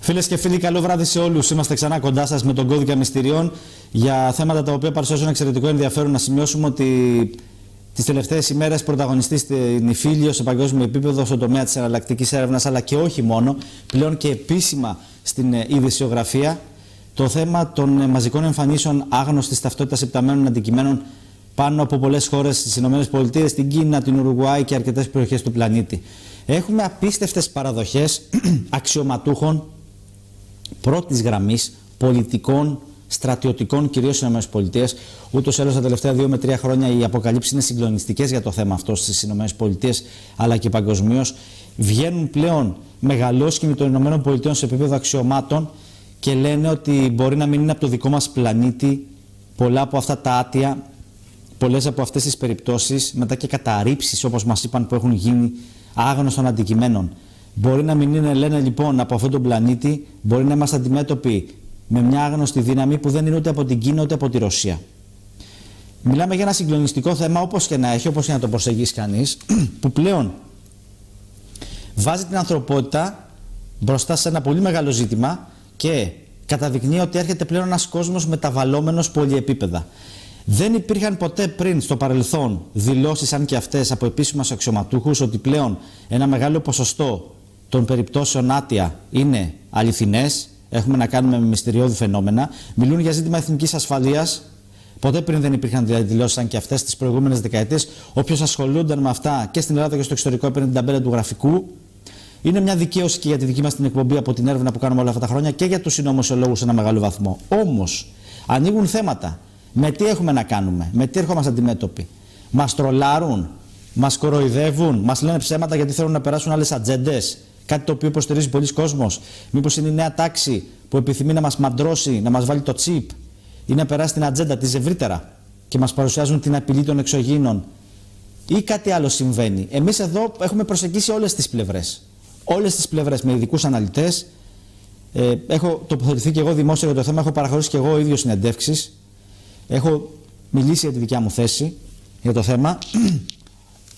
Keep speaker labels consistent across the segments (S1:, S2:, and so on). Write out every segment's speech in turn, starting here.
S1: Φίλες και φίλοι, καλό βράδυ σε όλους. Είμαστε ξανά κοντά σας με τον κώδικα μυστηριών για θέματα τα οποία παρουσιάζουν εξαιρετικό ενδιαφέρον. Να σημειώσουμε ότι τις τελευταίες ημέρες πρωταγωνιστεί στην Ιφίλιο σε παγκόσμιο επίπεδο στον τομέα της εναλλακτικής έρευνας, αλλά και όχι μόνο, πλέον και επίσημα στην ειδησιογραφία, το θέμα των μαζικών εμφανίσεων άγνωστης ταυτότητας υπταμένων αντικειμένων πάνω από πολλές χώρες στις ΗΠΑ, την Κίνα, την Ουρουγουάη και αρκετές περιοχές του πλανήτη. Έχουμε απίστευτες παραδοχές αξιωματούχων πρώτης γραμμής, πολιτικών, στρατιωτικών, κυρίως στις ΗΠΑ. Ούτως ή άλλως τα τελευταία 2 με 3 χρόνια οι αποκαλύψεις είναι συγκλονιστικές για το θέμα αυτό στις ΗΠΑ, αλλά και παγκοσμίως. Βγαίνουν πλέον μεγαλόσκηνοι των ΗΠΑ σε επίπεδο αξιωμάτων και λένε ότι μπορεί να μην είναι από το δικό μας πλανήτη πολλά από αυτά τα άτια, πολλές από αυτές τις περιπτώσεις, μετά και καταρρήψεις όπως μας είπαν που έχουν γίνει άγνωστων αντικειμένων. Μπορεί να μην είναι, λένε λοιπόν, από αυτόν τον πλανήτη, μπορεί να είμαστε αντιμέτωποι με μια άγνωστη δύναμη που δεν είναι ούτε από την Κίνα ούτε από τη Ρωσία. Μιλάμε για ένα συγκλονιστικό θέμα, όπως και να έχει, όπως και να το προσεγγίσει κανείς, που πλέον βάζει την ανθρωπότητα μπροστά σε ένα πολύ μεγάλο ζήτημα και καταδεικνύει ότι έρχεται πλέον ένας κόσμος μεταβαλλόμενος πολυεπίπεδα. Δεν υπήρχαν ποτέ πριν στο παρελθόν δηλώσεις, αν και αυτές, από επίσημους αξιωματούχους ότι πλέον ένα μεγάλο ποσοστό των περιπτώσεων άτια είναι αληθινές. Έχουμε να κάνουμε με μυστηριώδη φαινόμενα. Μιλούν για ζήτημα εθνικής ασφαλείας. Ποτέ πριν δεν υπήρχαν δηλώσεις σαν και αυτές τις προηγούμενες δεκαετίες. Όποιος ασχολούνταν με αυτά και στην Ελλάδα και στο εξωτερικό έπαιρνε την ταμπέλα του γραφικού. Είναι μια δικαίωση και για τη δική μας την εκπομπή από την έρευνα που κάνουμε όλα αυτά τα χρόνια και για τους συνωμοσιολόγους σε ένα μεγάλο βαθμό. Όμως ανοίγουν θέματα. Με τι έχουμε να κάνουμε, με τι ερχόμαστε αντιμέτωποι. Μας τρολάρουν, μας κοροϊδεύουν, μας λένε ψέματα γιατί θέλουν να περάσουν άλλες ατζέντες. Κάτι το οποίο υποστηρίζει πολλοί κόσμος. Μήπως είναι η νέα τάξη που επιθυμεί να μας μαντρώσει, να μας βάλει το τσίπ ή να περάσει την ατζέντα της ευρύτερα και μας παρουσιάζουν την απειλή των εξωγήινων. Ή κάτι άλλο συμβαίνει. Εμείς εδώ έχουμε προσεγγίσει όλες τις πλευρές. Όλες τις πλευρές με ειδικούς αναλυτές. Έχω τοποθετηθεί και εγώ δημόσια για το θέμα, έχω παραχωρήσει και εγώ ο ίδιος συνεντεύξεις. Έχω μιλήσει για τη δικιά μου θέση για το θέμα.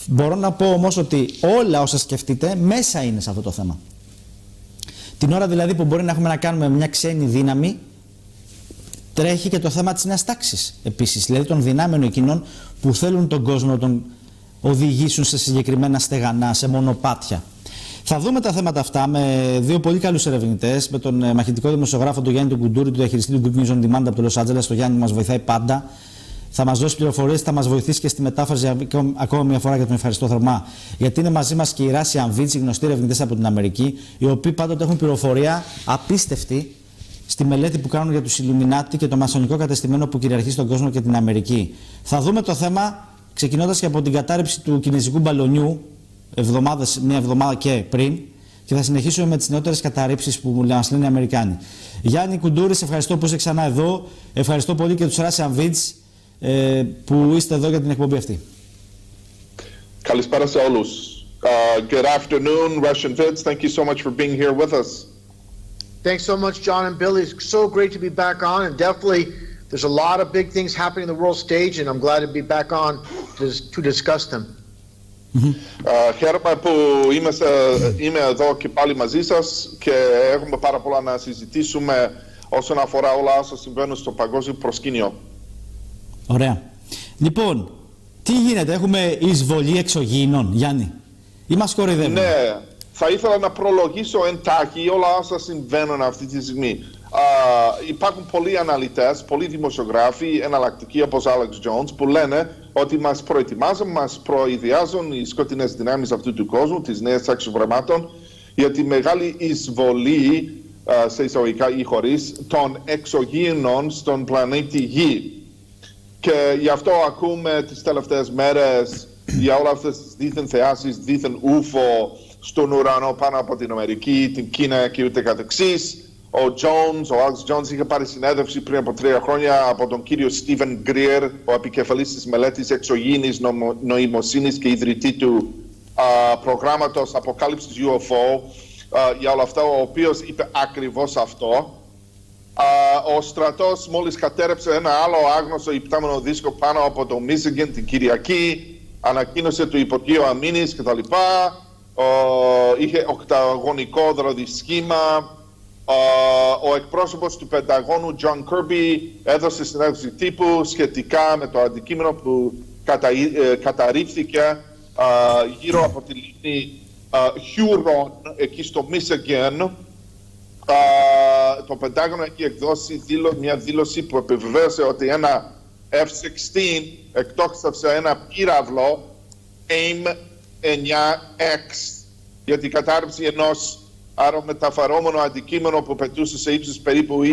S1: Μπορώ να πω όμως ότι όλα όσα σκεφτείτε μέσα είναι σε αυτό το θέμα. Την ώρα δηλαδή που μπορεί να έχουμε να κάνουμε με μια ξένη δύναμη, τρέχει και το θέμα της Νέας Τάξης επίσης. Δηλαδή των δυνάμεων εκείνων που θέλουν τον κόσμο να τον οδηγήσουν σε συγκεκριμένα στεγανά, σε μονοπάτια. Θα δούμε τα θέματα αυτά με δύο πολύ καλούς ερευνητές, με τον μαχητικό δημοσιογράφο τον Γιάννη τον Κountouris, του διαχειριστή του Group News On Demand από το Λος Άντζελες. Το Γιάννη μας βοηθάει πάντα. Θα μας δώσει πληροφορίες, θα μας βοηθήσει και στη μετάφραση ακόμα μια φορά, και τον ευχαριστώ θερμά. Γιατί είναι μαζί μας και οι Vids, οι γνωστοί ερευνητές από την Αμερική, οι οποίοι πάντοτε έχουν πληροφορία απίστευτη στη μελέτη που κάνουν για τους Ιλουμινάτι και το μασονικό κατεστημένο που κυριαρχεί στον κόσμο και την Αμερική. Θα δούμε το θέμα ξεκινώντας και από την κατάρρευση του κινέζικου μπαλονιού. Μια εβδομάδα και πριν, και θα συνεχίσουμε με τις νεότερες καταρρήψεις που μας λένε οι Αμερικάνοι. Γιάννη Kountouris, ευχαριστώ που είσαι ξανά εδώ. Ευχαριστώ πολύ και τους Vids που είστε εδώ για την εκπομπή αυτή.
S2: Καλησπέρα σε όλους. Good afternoon, Russian Vids. Thank you so much for being here with us.
S3: Thanks so much, John and Billy. It's so great to be back on, and definitely there's a lot of big things happening in the world stage, and I'm glad to be back on to discuss them.
S2: Χαίρομαι που είμαι εδώ και πάλι μαζί σας και έχουμε πάρα πολλά να συζητήσουμε όσον αφορά όλα όσα συμβαίνουν στο παγκόσμιο προσκήνιο.
S1: Ωραία. Λοιπόν, τι γίνεται, έχουμε εισβολή εξωγήινων, Γιάννη, ή μας κοροϊδεύουν?
S2: Ναι, θα ήθελα να προλογίσω εντάχει όλα όσα συμβαίνουν αυτή τη στιγμή. Υπάρχουν πολλοί αναλυτές, πολλοί δημοσιογράφοι εναλλακτικοί όπως Alex Jones που λένε ότι μας προετοιμάζουν, μας προειδιάζουν οι σκοτεινές δυνάμεις αυτού του κόσμου, της νέας τάξης πραγμάτων, για τη μεγάλη εισβολή, σε εισαγωγικά ή χωρίς, των εξωγήινων στον πλανήτη Γη. Και γι' αυτό ακούμε τις τελευταίες μέρες για όλες αυτές τις δίθεν θεάσεις, δίθεν UFO στον ουρανό πάνω από την Αμερική, την Κίνα και ούτε καθεξής. Ο Alex Jones είχε πάρει συνέντευξη πριν από 3 χρόνια από τον κύριο Stephen Greer, ο επικεφαλής της μελέτης εξωγήινης νοημοσύνης και ιδρυτή του προγράμματος αποκάλυψης UFO για όλα αυτά, ο οποίος είπε ακριβώς αυτό. Ο στρατός μόλις κατέρεψε ένα άλλο άγνωστο υπτάμενο δίσκο πάνω από το Michigan την Κυριακή, ανακοίνωσε το Υπουργείο Αμήνης κτλ. Είχε οκταγωνικό δηλαδή σχήμα. ο εκπρόσωπος του Πενταγώνου, John Kirby, έδωσε συνέντευξη τύπου σχετικά με το αντικείμενο που καταρρίφθηκε γύρω από τη λίμνη Huron, εκεί στο Michigan. Το Πεντάγωνο έχει εκδώσει μια δήλωση που επιβεβαίωσε ότι ένα F-16 εκτόξευσε ένα πύραυλο AIM-9X για την κατάρριψη ενός αερομεταφερόμενου αντικείμενο που πετούσε σε ύψος περίπου 20.000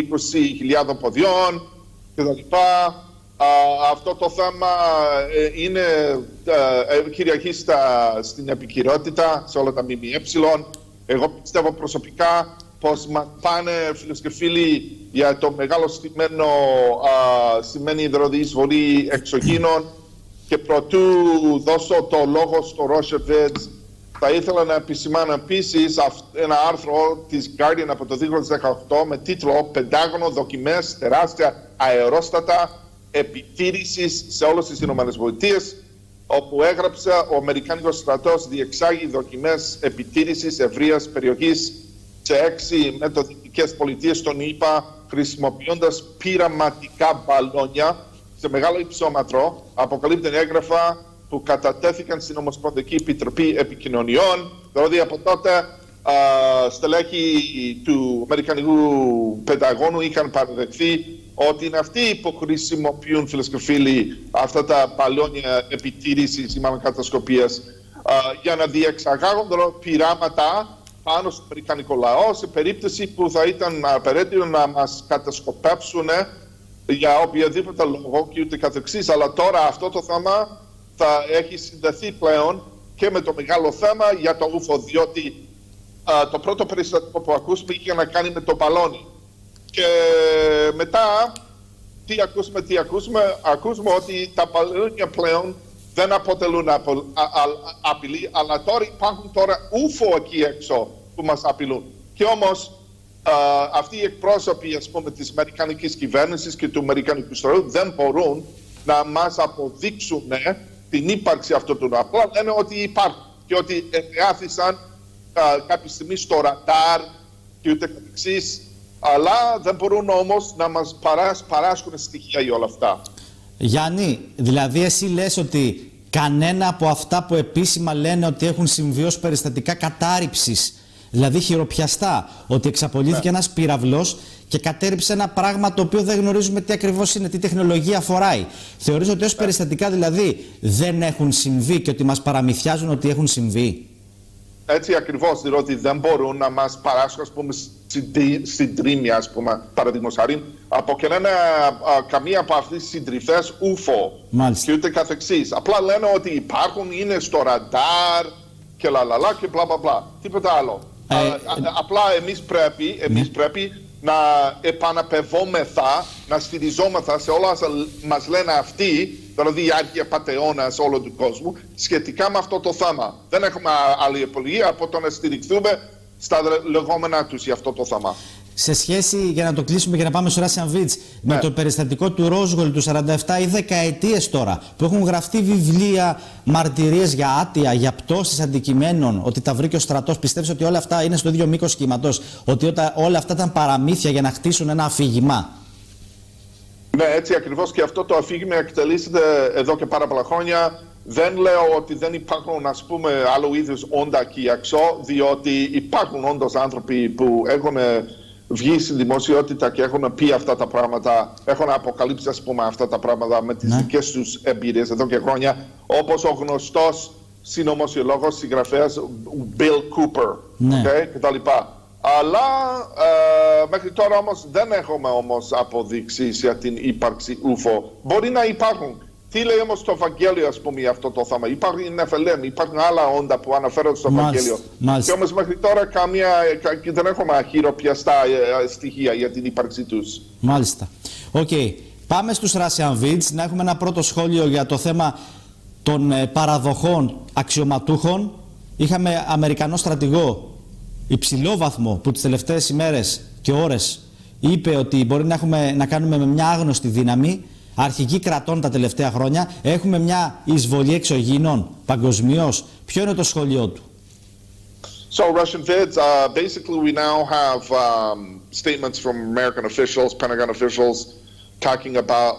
S2: ποδιών κτλ. Αυτό το θέμα κυριαρχεί στην επικαιρότητα σε όλα τα ΜΜΕ. Εγώ πιστεύω προσωπικά πως μας πάνε, φίλες και φίλοι, για το μεγάλο στημένη δηλαδή εισβολή εξωγήινων, και προτού δώσω το λόγο στο Russia Vids, θα ήθελα να επισημάνω επίσης ένα άρθρο της Guardian από το 2018 με τίτλο «Πεντάγωνο δοκιμές τεράστια αερόστατα επιτήρησης σε όλες τις ΗΠΑ», όπου έγραψε ο Αμερικάνικος στρατός διεξάγει δοκιμές επιτήρησης ευρείας περιοχής σε 6 μεταδυτικές πολιτείες των ΗΠΑ, χρησιμοποιώντας πειραματικά μπαλόνια σε μεγάλο υψόμετρο, αποκαλύπτουν έγγραφα που κατατέθηκαν στην Ομοσπονδιακή Επιτροπή Επικοινωνιών. Δηλαδή από τότε στελέχη του Αμερικανικού Πενταγώνου είχαν παραδεχθεί ότι είναι αυτοί που χρησιμοποιούν, φίλες και φίλοι, αυτά τα μπαλόνια επιτήρησης ή μάλλον κατασκοπίας για να διεξαγάγουν πειράματα πάνω στο αμερικανικό λαό σε περίπτωση που θα ήταν απαραίτητο να μας κατασκοπεύσουν για οποιαδήποτε λόγο και ούτε καθεξής. Αλλά τώρα αυτό το θέμα θα έχει συνδεθεί πλέον και με το μεγάλο θέμα για το UFO, διότι το πρώτο περιστατικό που ακούσαμε είχε να κάνει με το μπαλόνι. Και μετά τι ακούσουμε ότι τα μπαλόνια πλέον δεν αποτελούν απειλή, αλλά τώρα υπάρχουν UFO εκεί έξω που μας απειλούν. Και όμως αυτοί οι εκπρόσωποι, ας πούμε, της αμερικανικής κυβέρνησης και του αμερικανικού στρατού δεν μπορούν να μας αποδείξουν την ύπαρξη αυτού του. Απλά λένε ότι υπάρχουν και ότι εγκάθισαν κάποια στιγμή στο ραντάρ και ούτε καθεξής, αλλά δεν μπορούν όμως να μας παράσχουν στοιχεία για όλα αυτά.
S1: Γιάννη, δηλαδή εσύ λες ότι κανένα από αυτά που επίσημα λένε ότι έχουν συμβεί ως περιστατικά κατάρριψης, δηλαδή χειροπιαστά, ότι εξαπολύθηκε ένας πύραυλος και κατέρριψε ένα πράγμα το οποίο δεν γνωρίζουμε τι ακριβώς είναι, τι τεχνολογία φοράει. Θεωρείς ότι ως περιστατικά δηλαδή δεν έχουν συμβεί και ότι μας παραμυθιάζουν ότι έχουν συμβεί?
S2: Έτσι ακριβώς, διότι δεν μπορούν να μας παράσχουν, ας πούμε, συντρίμμια, ας πούμε, παραδείγματος χάριν, από καμία από αυτές τις συντριφές UFO. Μάλιστα. Και ούτε καθεξής. Απλά λένε ότι υπάρχουν, είναι στο ραντάρ και λαλαλά και μπλα μπλα μπλα. Τίποτα άλλο. Απλά εμείς πρέπει να επαναπευόμεθα, να στηριζόμεθα σε όλα όσα μας λένε αυτοί, δηλαδή οι άγιοι πατεώνας όλου του κόσμου, σχετικά με αυτό το θέμα. Δεν έχουμε άλλη επιλογή από το να στηριχθούμε στα λεγόμενά τους για αυτό το θέμα.
S1: Σε σχέση, για να το κλείσουμε και να πάμε στο Russian Vids, με το περιστατικό του Ρόσγολ του 47 ή δεκαετίες τώρα, που έχουν γραφτεί βιβλία, μαρτυρίες για άτια, για πτώσεις αντικειμένων, ότι τα βρήκε ο στρατός, πιστεύεις ότι όλα αυτά είναι στο ίδιο μήκος κύματος, ότι όλα αυτά ήταν παραμύθια για να χτίσουν ένα αφήγημα?
S2: Ναι, έτσι ακριβώς, και αυτό το αφήγημα εκτελήσεται εδώ και πάρα πολλά χρόνια. Δεν λέω ότι δεν υπάρχουν, ας πούμε, άλλου είδους όντα εκεί έξω, διότι υπάρχουν όντως άνθρωποι που έχουν βγει στην δημοσιότητα και έχουν πει αυτά τα πράγματα, έχουν αποκαλύψει, ας πούμε, αυτά τα πράγματα με τις δικές τους εμπειρίες εδώ και χρόνια, όπως ο γνωστός συνωμοσιολόγος, συγγραφέας Bill Cooper, κτλ. Αλλά μέχρι τώρα όμως δεν έχουμε αποδείξεις για την ύπαρξη UFO. Μπορεί να υπάρχουν. Τι λέει όμως το Ευαγγέλιο, ας πούμε, για αυτό το θέμα? Υπάρχουν νεφελέμ, υπάρχουν άλλα όντα που αναφέρονται στο Ευαγγέλιο. Και όμως μέχρι τώρα δεν έχουμε χειροπιαστά στοιχεία για την ύπαρξή τους.
S1: Μάλιστα. Οκ. Πάμε στους Russian Vids να έχουμε ένα πρώτο σχόλιο για το θέμα των παραδοχών αξιωματούχων. Είχαμε Αμερικανό στρατηγό υψηλόβαθμο που τις τελευταίες ημέρες και ώρες είπε ότι μπορεί να κάνουμε με μια άγνωστη δύναμη, αρχηγοί κρατών τα τελευταία χρόνια, έχουμε μια εισβολή εξωγήινων παγκοσμίως. Ποιο είναι το σχόλιο του?
S2: So Russian Vids, basically we now have statements from American officials, Pentagon officials, talking about,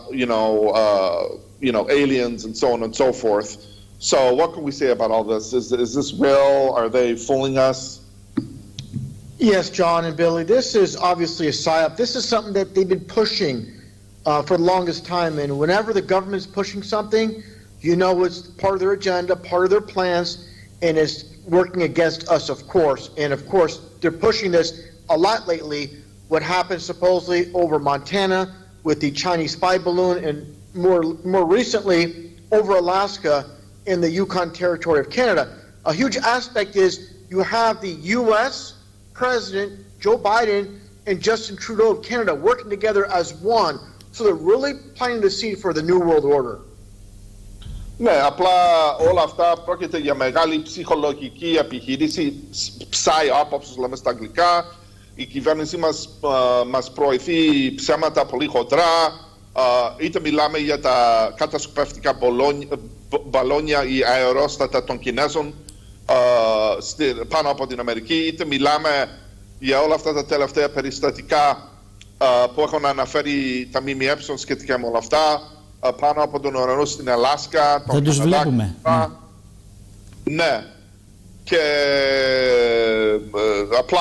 S2: aliens and so on and so forth. So what can we say about all this? Is this real? Are they fooling us?
S3: Yes, John and Billy, this is obviously a psyop. This is something that they've been pushing for the longest time. And whenever the government's pushing something, it's part of their agenda, part of their plans, and it's working against us, of course. And of course, they're pushing this a lot lately. What happened supposedly over Montana with the Chinese spy balloon, and more recently over Alaska in the Yukon Territory of Canada. A huge aspect is you have the U.S. President Joe Biden and Justin Trudeau of Canada working together as one. So they're really planting the seed for the New World Order.
S2: Ναι, απλά όλα αυτά πρόκειται για μεγάλη ψυχολογική επιχείρηση, psyop, όπως λέμε στα αγγλικά. Η κυβέρνησή μας προωθεί ψέματα πολύ χοντρά, είτε μιλάμε για τα κατασκοπευτικά μπαλόνια ή αερόστατα των Κινέζων πάνω από την Αμερική, είτε μιλάμε για όλα αυτά τα τελευταία περιστατικά που έχουν αναφέρει τα ΜΜΕ σχετικά με όλα αυτά, πάνω από τον ουρανό στην Αλάσκα.
S1: Δεν τους βλέπουμε.
S2: Ναι. Και απλά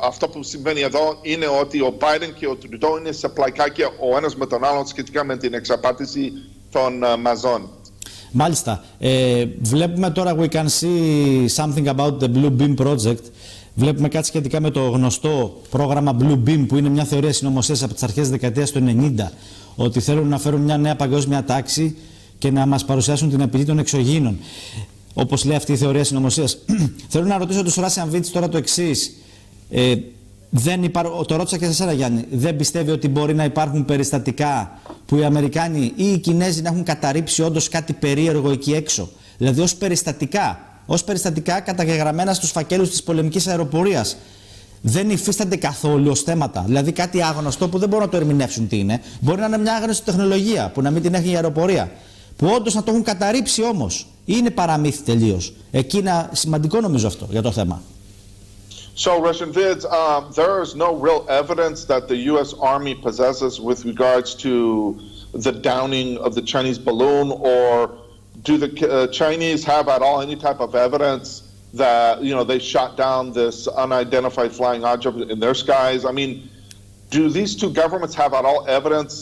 S2: αυτό που συμβαίνει εδώ είναι ότι ο Biden και ο Trudeau είναι σε πλαϊκάκια ο ένας με τον άλλον σχετικά με την εξαπάτηση των μαζών.
S1: Μάλιστα. Βλέπουμε τώρα, we can see something about the Blue Beam Project. Βλέπουμε κάτι σχετικά με το γνωστό πρόγραμμα Blue Beam, που είναι μια θεωρία συνωμοσίας από τις αρχές της δεκαετίας του 90, ότι θέλουν να φέρουν μια νέα παγκόσμια τάξη και να μας παρουσιάσουν την απειλή των εξωγήινων. Όπως λέει αυτή η θεωρία συνωμοσίας. Θέλω να ρωτήσω τους Russian Vids τώρα το εξής. Το ρώτησα και σε εσένα, Γιάννη. Δεν πιστεύει ότι μπορεί να υπάρχουν περιστατικά που οι Αμερικάνοι ή οι Κινέζοι να έχουν καταρρύψει όντως κάτι περίεργο εκεί έξω? Δηλαδή ως περιστατικά καταγεγραμμένα στους φακέλους της πολεμικής αεροπορίας. Δεν υφίστανται καθόλου ως θέματα. Δηλαδή κάτι άγνωστο που δεν μπορούν να το ερμηνεύσουν τι είναι. Μπορεί να είναι μια άγνωστη τεχνολογία που να μην την έχει η αεροπορία. Που όντως να το έχουν καταρρύψει όμως. Είναι παραμύθι τελείως. Εκεί είναι σημαντικό νομίζω αυτό για το θέμα.
S2: So, Russian Vids, there is no real evidence that the U.S. Army possesses with regards to the downing of the Chinese balloon, or do the Chinese have at all any type of evidence that, they shot down this unidentified flying object in their skies? I mean, do these two governments have at all evidence,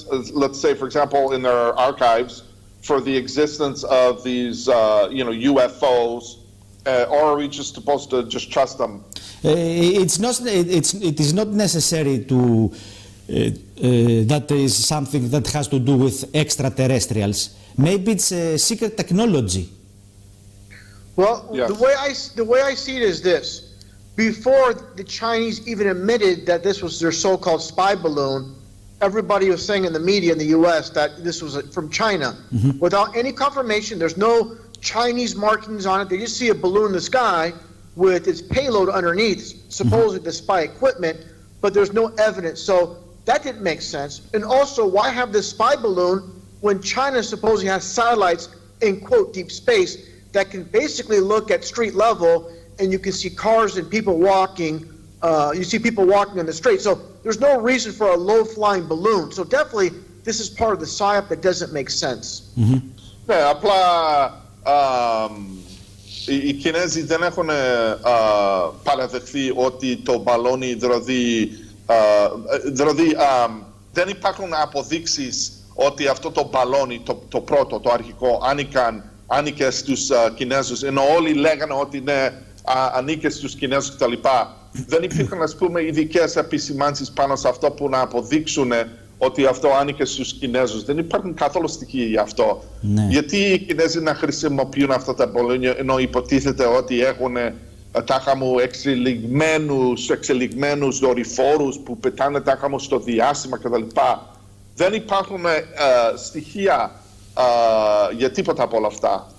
S2: let's say, for example, in their archives, for the existence of these, UFOs, or are we just supposed to just trust them?
S1: It is not necessary to that is something that has to do with extraterrestrials. Maybe it's a secret technology.
S3: Well,
S2: yes.
S3: the way I see it is this: before the Chinese even admitted that this was their so-called spy balloon, everybody was saying in the media in the U.S. that this was from China. Mm-hmm. Without any confirmation, there's no Chinese markings on it. They just see a balloon in the sky with its payload underneath, supposedly the spy equipment, but there's no evidence. So that didn't make sense. And also, why have this spy balloon when China supposedly has satellites in, quote, deep space that can basically look at street level, and you can see cars and people walking. You see people walking on the street. So there's no reason for a low-flying balloon. So definitely, this is part of the psyop that doesn't make sense.
S1: Mm-hmm.
S2: Ναι, απλά οι Κινέζοι δεν έχουν παραδεχθεί ότι το μπαλόνι δεν υπάρχουν αποδείξεις ότι αυτό το μπαλόνι, το πρώτο, το αρχικό, ανήκε στους Κινέζους, ενώ όλοι λέγανε ότι ναι, ανήκε στους Κινέζους κτλ. Δεν υπήρχαν, ας πούμε, ειδικές επισημάνσεις πάνω σε αυτό που να αποδείξουν ότι αυτό άνοικε στους Κινέζους. Δεν υπάρχουν καθόλου στοιχεία γι' αυτό. Ναι. Γιατί οι Κινέζοι να χρησιμοποιούν αυτά τα μπαλόνια, ενώ υποτίθεται ότι έχουν τάχα μου εξελιγμένους δορυφόρους που πετάνε τάχα μου στο διάστημα κτλ. Δεν υπάρχουν στοιχεία για τίποτα από όλα αυτά.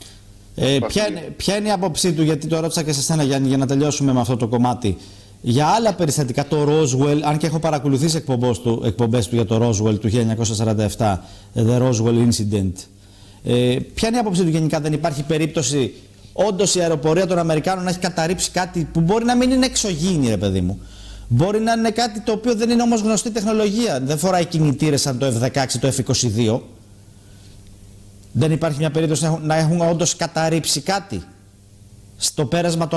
S1: Ποια είναι η άποψή του, γιατί το ρώτησα και σε σένα, Γιάννη, για να τελειώσουμε με αυτό το κομμάτι, για άλλα περιστατικά, το Roswell, αν και έχω παρακολουθήσει εκπομπές του για το Roswell του 1947, The Roswell Incident. Ποια είναι η άποψή του γενικά? Δεν υπάρχει περίπτωση όντως η αεροπορία των Αμερικάνων να έχει καταρρύψει κάτι που μπορεί να μην είναι εξωγήινη, ρε παιδί μου. Μπορεί να είναι κάτι το οποίο δεν είναι όμως γνωστή τεχνολογία. Δεν φοράει κινητήρες σαν το F-16, το F-22. Δεν υπάρχει μια περίπτωση να έχουν όντως καταρρύψει κάτι στο πέρασμα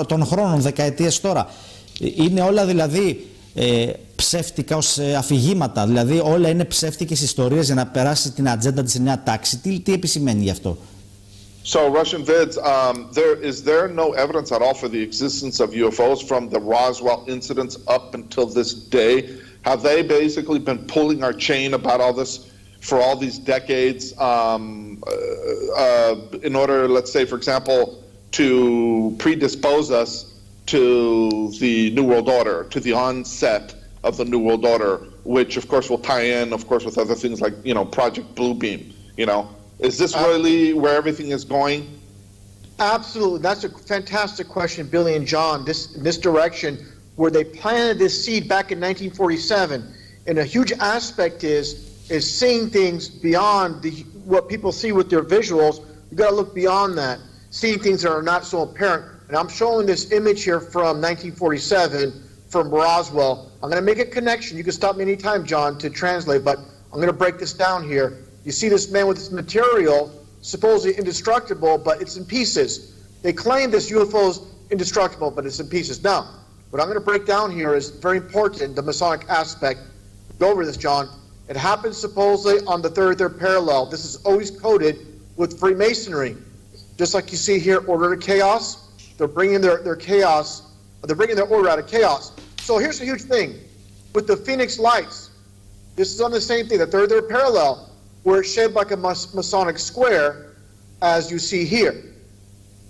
S1: των χρόνων, δεκαετίες τώρα. Είναι όλα δηλαδή ψεύτικα ως αφηγήματα, δηλαδή όλα είναι ψεύτικες ιστορίες για να περάσει την ατζέντα της Νέα Τάξη. Τι επισημαίνει γι' αυτό?
S2: So, Russian Vids, is there no evidence at all for the existence of UFOs from the Roswell incidents up until this day? Have they basically been pulling our chain about all this for all these decades in order, let's say, for example, to predispose us to the New World Order, to the onset of the New World Order, which, of course, will tie in, of course, with other things like, you know, Project Bluebeam, you know? Is this really where everything is going?
S3: Absolutely. That's a fantastic question, Billy and John, this direction, where they planted this seed back in 1947. And a huge aspect is seeing things beyond what people see with their visuals. You've got to look beyond that, seeing things that are not so apparent. And I'm showing this image here from 1947 from Roswell. I'm going to make a connection. You can stop me anytime, John, to translate, but I'm going to break this down here. You see this man with this material, supposedly indestructible, but it's in pieces. They claim this UFO is indestructible, but it's in pieces. Now, what I'm going to break down here is very important, the Masonic aspect. Go over this, John. It happens supposedly on the third parallel. This is always coded with Freemasonry. Just like you see here, order to chaos. They're bringing their chaos, they're bringing their order out of chaos. So here's a huge thing. With the Phoenix Lights, this is on the same thing, the third parallel, where it's shaped like a Masonic square, as you see here.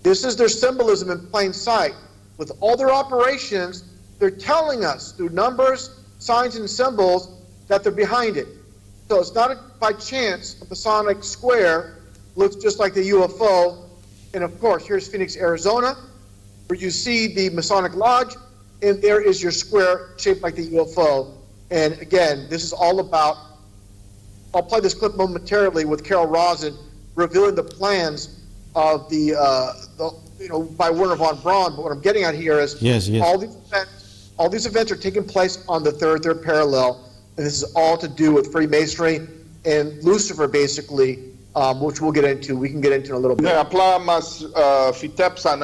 S3: This is their symbolism in plain sight. With all their operations, they're telling us through numbers, signs, and symbols that they're behind it. So it's not by chance a Masonic square looks just like the UFO. And of course, here's Phoenix, Arizona, where you see the Masonic Lodge, and there is your square shaped like the UFO. And again, this is all about, I'll play this clip momentarily with Carol Rosin revealing the plans of the you know, by Werner von Braun. But what I'm getting at here is all these events are taking place on the third parallel, and this is all to do with Freemasonry and Lucifer, basically, which we'll get into. We can get into in a little bit.
S2: Ναι, απλά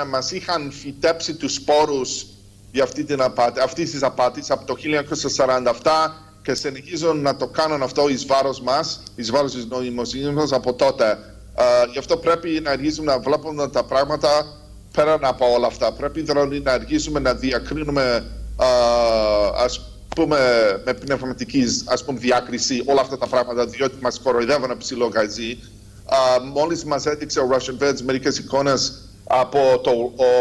S2: μας είχαν φυτέψει τους σπόρους για αυτής της απάτης από το 1947 και συνεχίζουν να το κάνουν αυτό εις βάρος μας, εις βάρος της νοημοσύνης μας από τότε. Γι' αυτό πρέπει να αρχίσουμε να βλέπουμε τα πράγματα πέραν από όλα αυτά. Πρέπει δηλαδή να αρχίσουμε να διακρίνουμε, ας πούμε, με πνευματική διάκριση όλα αυτά τα πράγματα, διότι μας κοροϊδεύουν ψηλό γαζί. Μόλις μας έδειξε ο Russian Vids μερικές εικόνες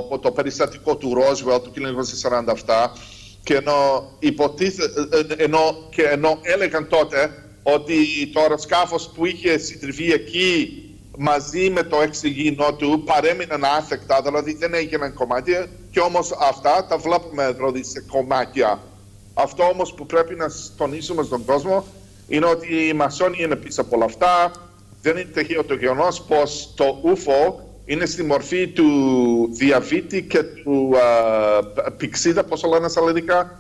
S2: από το περιστατικό του Roswell του 1947 και ενώ έλεγαν τότε ότι το αεροσκάφος που είχε συντριβεί εκεί μαζί με το εξωγήινό του παρέμειναν άθεκτα, δηλαδή δεν έγιναν κομμάτια, και όμως αυτά τα βλέπουμε δηλαδή σε κομμάτια. Αυτό όμως που πρέπει να τονίσουμε στον κόσμο είναι ότι οι μασόνοι είναι πίσω από όλα αυτά. Δεν είναι τυχαίο το γεγονός πως το UFO είναι στη μορφή του διαβήτη και του πηξίδα, πώς το λένε στα ελληνικά.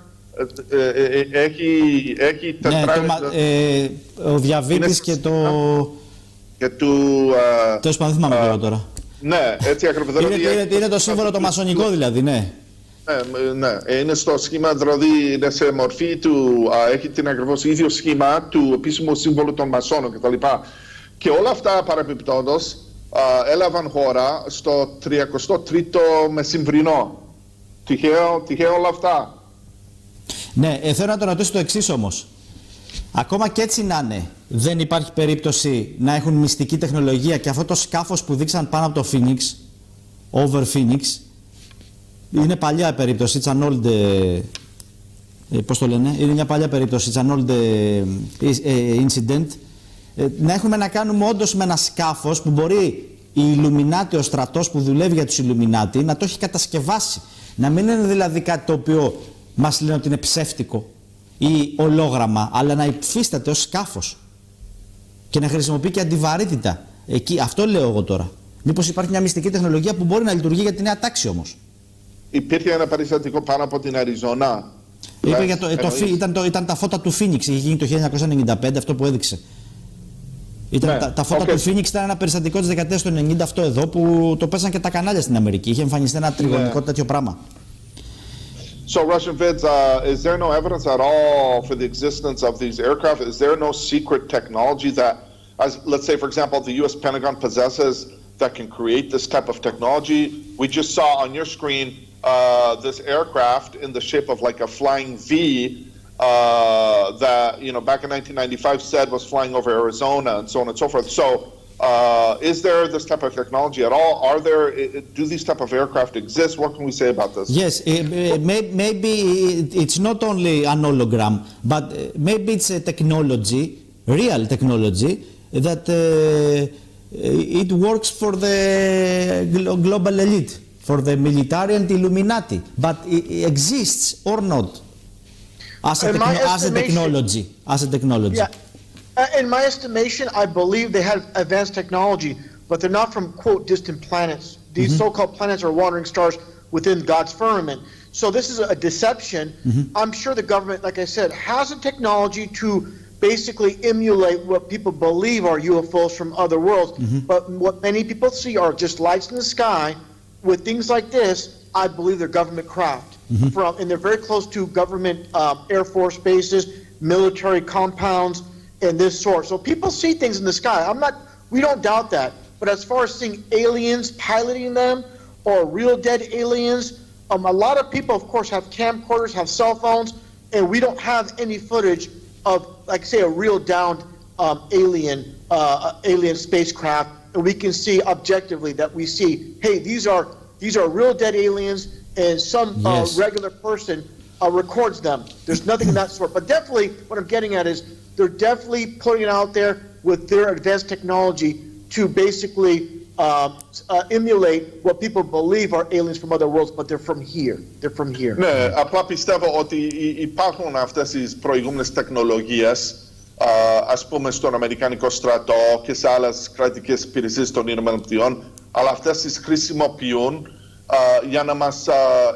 S2: Έχει
S1: τετράγωνο. Ο διαβήτης και το...
S2: Και του...
S1: Τέλος πάντων, δεν θυμάμαι τώρα.
S2: Ναι, έτσι ακριβώς.
S1: Είναι το σύμβολο το μασονικό δηλαδή, ναι.
S2: Ναι, είναι στο σχήμα, δηλαδή είναι σε μορφή του, έχει την ακριβώς ίδιο σχήμα του επίσημου σύμβολου των μασόνων κτλ. Και όλα αυτά παρεμπιπτόντως έλαβαν χώρα στο 33ο μεσημβρινό. Τυχαίο όλα αυτά.
S1: Ναι, θέλω να το ρωτήσω το εξής όμως. Ακόμα και έτσι να είναι, δεν υπάρχει περίπτωση να έχουν μυστική τεχνολογία και αυτό το σκάφος που δείξαν πάνω από το Phoenix, over Phoenix, είναι παλιά περίπτωση, it's an old, πώς το λένε, είναι μια παλιά περίπτωση, it's an old incident. Να έχουμε να κάνουμε όντως με ένα σκάφος που μπορεί η Ιλουμινάτη, ο στρατός που δουλεύει για τους Ιλουμινάτη, να το έχει κατασκευάσει. Να μην είναι δηλαδή κάτι το οποίο μας λένε ότι είναι ψεύτικο ή ολόγραμμα, αλλά να υφίσταται ως σκάφος και να χρησιμοποιεί και αντιβαρύτητα. Αυτό λέω εγώ τώρα. Μήπως υπάρχει μια μυστική τεχνολογία που μπορεί να λειτουργεί για τη Νέα Τάξη όμως?
S2: Υπήρχε ένα περιστατικό πάνω από την Αριζόνα.
S1: Είπε για ήταν τα φώτα του Φίνιξ, είχε γίνει το 1995, αυτό που έδειξε. Τα φώτα του Φίνιξ ήταν ένα περιστατικό της δεκαετίας του 90, αυτό εδώ, που το πέσαν και τα κανάλια στην Αμερική. Είχε εμφανιστεί ένα τριγωνικό τέτοιο πράγμα.
S2: So, Russian Vids, is there no evidence at all for the existence of these aircraft? Is there no secret technology that, as let's say, for example, the U.S. Pentagon possesses that can create this type of technology? We just saw on your screen this aircraft in the shape of like a flying V that, you know, back in 1995 said was flying over Arizona and so on and so forth. So, is there this type of technology at all? Do these type of aircraft exist? What can we say about this?
S1: Yes, maybe it's not only an hologram, but maybe it's a technology, real technology, that it works for the global elite, for the military and Illuminati, but it exists or not as a technology.
S3: Yeah. In my estimation, I believe they have advanced technology, but they're not from, quote, distant planets. These so-called planets are wandering stars within God's firmament. So this is a deception. I'm sure the government, like I said, has a technology to basically emulate what people believe are UFOs from other worlds. But what many people see are just lights in the sky. With things like this, I believe they're government craft. And they're very close to government Air Force bases, military compounds, and this sort. So people see things in the sky. We don't doubt that. But as far as seeing aliens piloting them or real dead aliens, a lot of people, of course, have camcorders, have cell phones, and we don't have any footage of, like, say, a real downed alien spacecraft. And we can see objectively that we see, hey, these are real dead aliens, and some regular person records them. There's nothing of that sort. But definitely, what I'm getting at is, they're definitely putting it out there with their advanced technology to basically emulate what people believe are aliens from other worlds, but they're from here. They're from here.
S2: Ναι, απλά πιστεύω ότι υπάρχουν αυτές οι προηγούμενες τεχνολογίες, ας πούμε στον Αμερικανικό στρατό και σε άλλες κρατικές υπηρεσίες των ΗΠΑ, αλλά αυτές τις χρησιμοποιούν για να μας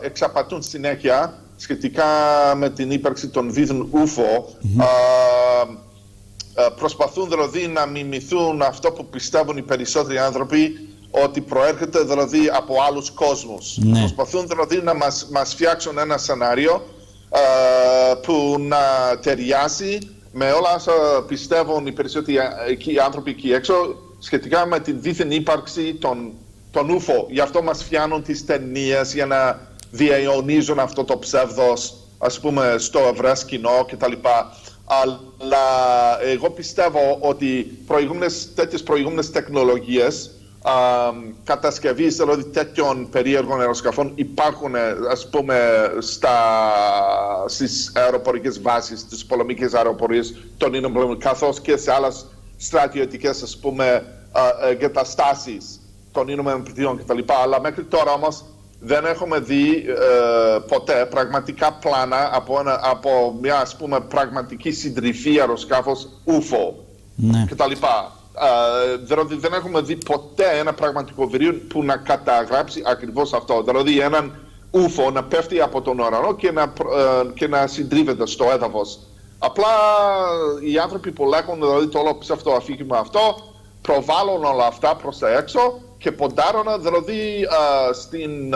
S2: εξαπατούν συνέχεια σχετικά με την ύπαρξη των βίδων UFO. Προσπαθούν δηλαδή να μιμηθούν αυτό που πιστεύουν οι περισσότεροι άνθρωποι, ότι προέρχεται δηλαδή από άλλους κόσμους. Προσπαθούν δηλαδή να μας φτιάξουν ένα σενάριο που να ταιριάσει με όλα όσα πιστεύουν οι περισσότεροι άνθρωποι εκεί έξω σχετικά με την δίθεν ύπαρξη των UFO. Γι' αυτό μας φτιάνουν τις ταινίες για να διαιωνίζουν αυτό το ψεύδος, ας πούμε, στο ευρές κοινό κτλ. Αλλά εγώ πιστεύω ότι τέτοιες προηγούμενες τεχνολογίες κατασκευής δηλαδή τέτοιων περίεργων αεροσκαφών υπάρχουν, ας πούμε, στις αεροπορικές βάσεις, στις πολεμικές αεροπορίες των ΗΠΑ, καθώς και σε άλλες στρατιωτικές, ας πούμε, εγκαταστάσεις των ΗΠΑ κτλ. Αλλά μέχρι τώρα όμως δεν έχουμε δει ποτέ πραγματικά πλάνα από μια, ας πούμε, πραγματική συντριφή αεροσκάφος UFO κτλ. Δηλαδή δεν έχουμε δει ποτέ ένα πραγματικό βιβλίο που να καταγράψει ακριβώς αυτό. Δηλαδή έναν UFO να πέφτει από τον ουρανό και να συντρίβεται στο έδαφος. Απλά οι άνθρωποι που λέγουν δηλαδή το όλο ψεύτο αφήγημα αυτό προβάλλουν όλα αυτά προς τα έξω και ποντάρουν δηλαδή στην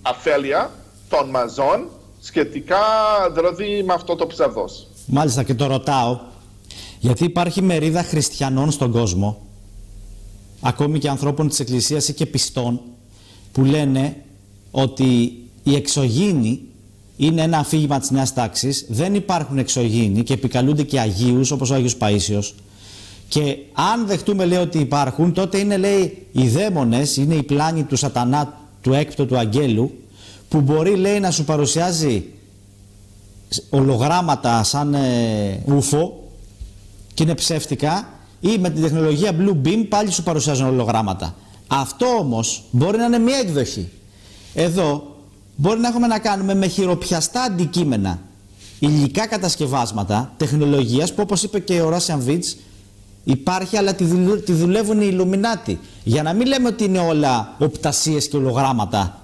S2: αφέλεια των μαζών σχετικά δηλαδή με αυτό το ψευδός.
S1: Μάλιστα, και το ρωτάω γιατί υπάρχει μερίδα χριστιανών στον κόσμο, ακόμη και ανθρώπων της Εκκλησίας ή και πιστών, που λένε ότι οι εξωγήινοι είναι ένα αφήγημα της Νέας Τάξης, δεν υπάρχουν εξωγήινοι και επικαλούνται και Αγίους όπως ο Άγιος Παΐσιος. Και αν δεχτούμε, λέει, ότι υπάρχουν, τότε είναι, λέει, οι δαίμονες, είναι οι πλάνοι του σατανά, του έκπτωτου αγγέλου, που μπορεί, λέει, να σου παρουσιάζει ολογράμματα σαν UFO και είναι ψεύτικα, ή με την τεχνολογία Blue Beam πάλι σου παρουσιάζουν ολογράμματα. Αυτό όμως μπορεί να είναι μία εκδοχή. Εδώ μπορεί να έχουμε να κάνουμε με χειροπιαστά αντικείμενα, υλικά κατασκευάσματα, τεχνολογίας που, όπως είπε και ο Russian Vids, Υπάρχει, αλλά τη δουλεύουν οι Ιλουμινάτοι. Για να μην λέμε ότι είναι όλα οπτασίες και ολογράμματα.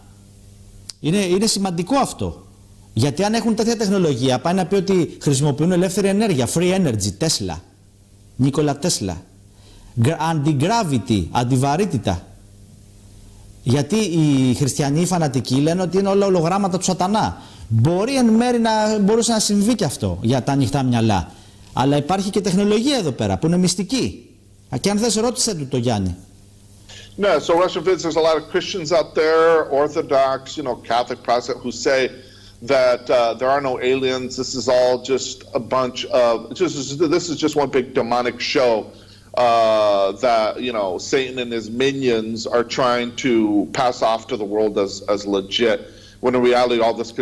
S1: Είναι σημαντικό αυτό. Γιατί αν έχουν τέτοια τεχνολογία, πάει να πει ότι χρησιμοποιούν ελεύθερη ενέργεια, free energy, Tesla, Νίκολα Τέσλα. Anti-gravity, αντιβαρύτητα. Γιατί οι χριστιανοί φανατικοί λένε ότι είναι όλα ολογράμματα του σατανά. Μπορεί εν μέρει να μπορούσε να συμβεί και αυτό για τα ανοιχτά μυαλά. Αλλά υπάρχει και τεχνολογία εδώ πέρα που είναι μυστική. Και αν θες ρώτησε του το Γιάννη.
S2: No, so Russian Vids, there's a lot of Christians out there, Orthodox, Catholic, Protestant, who say that there are no aliens. This is all just a bunch of, this is just one big demonic show that, Satan and his minions are trying to pass off to the world as legit. When in reality, all this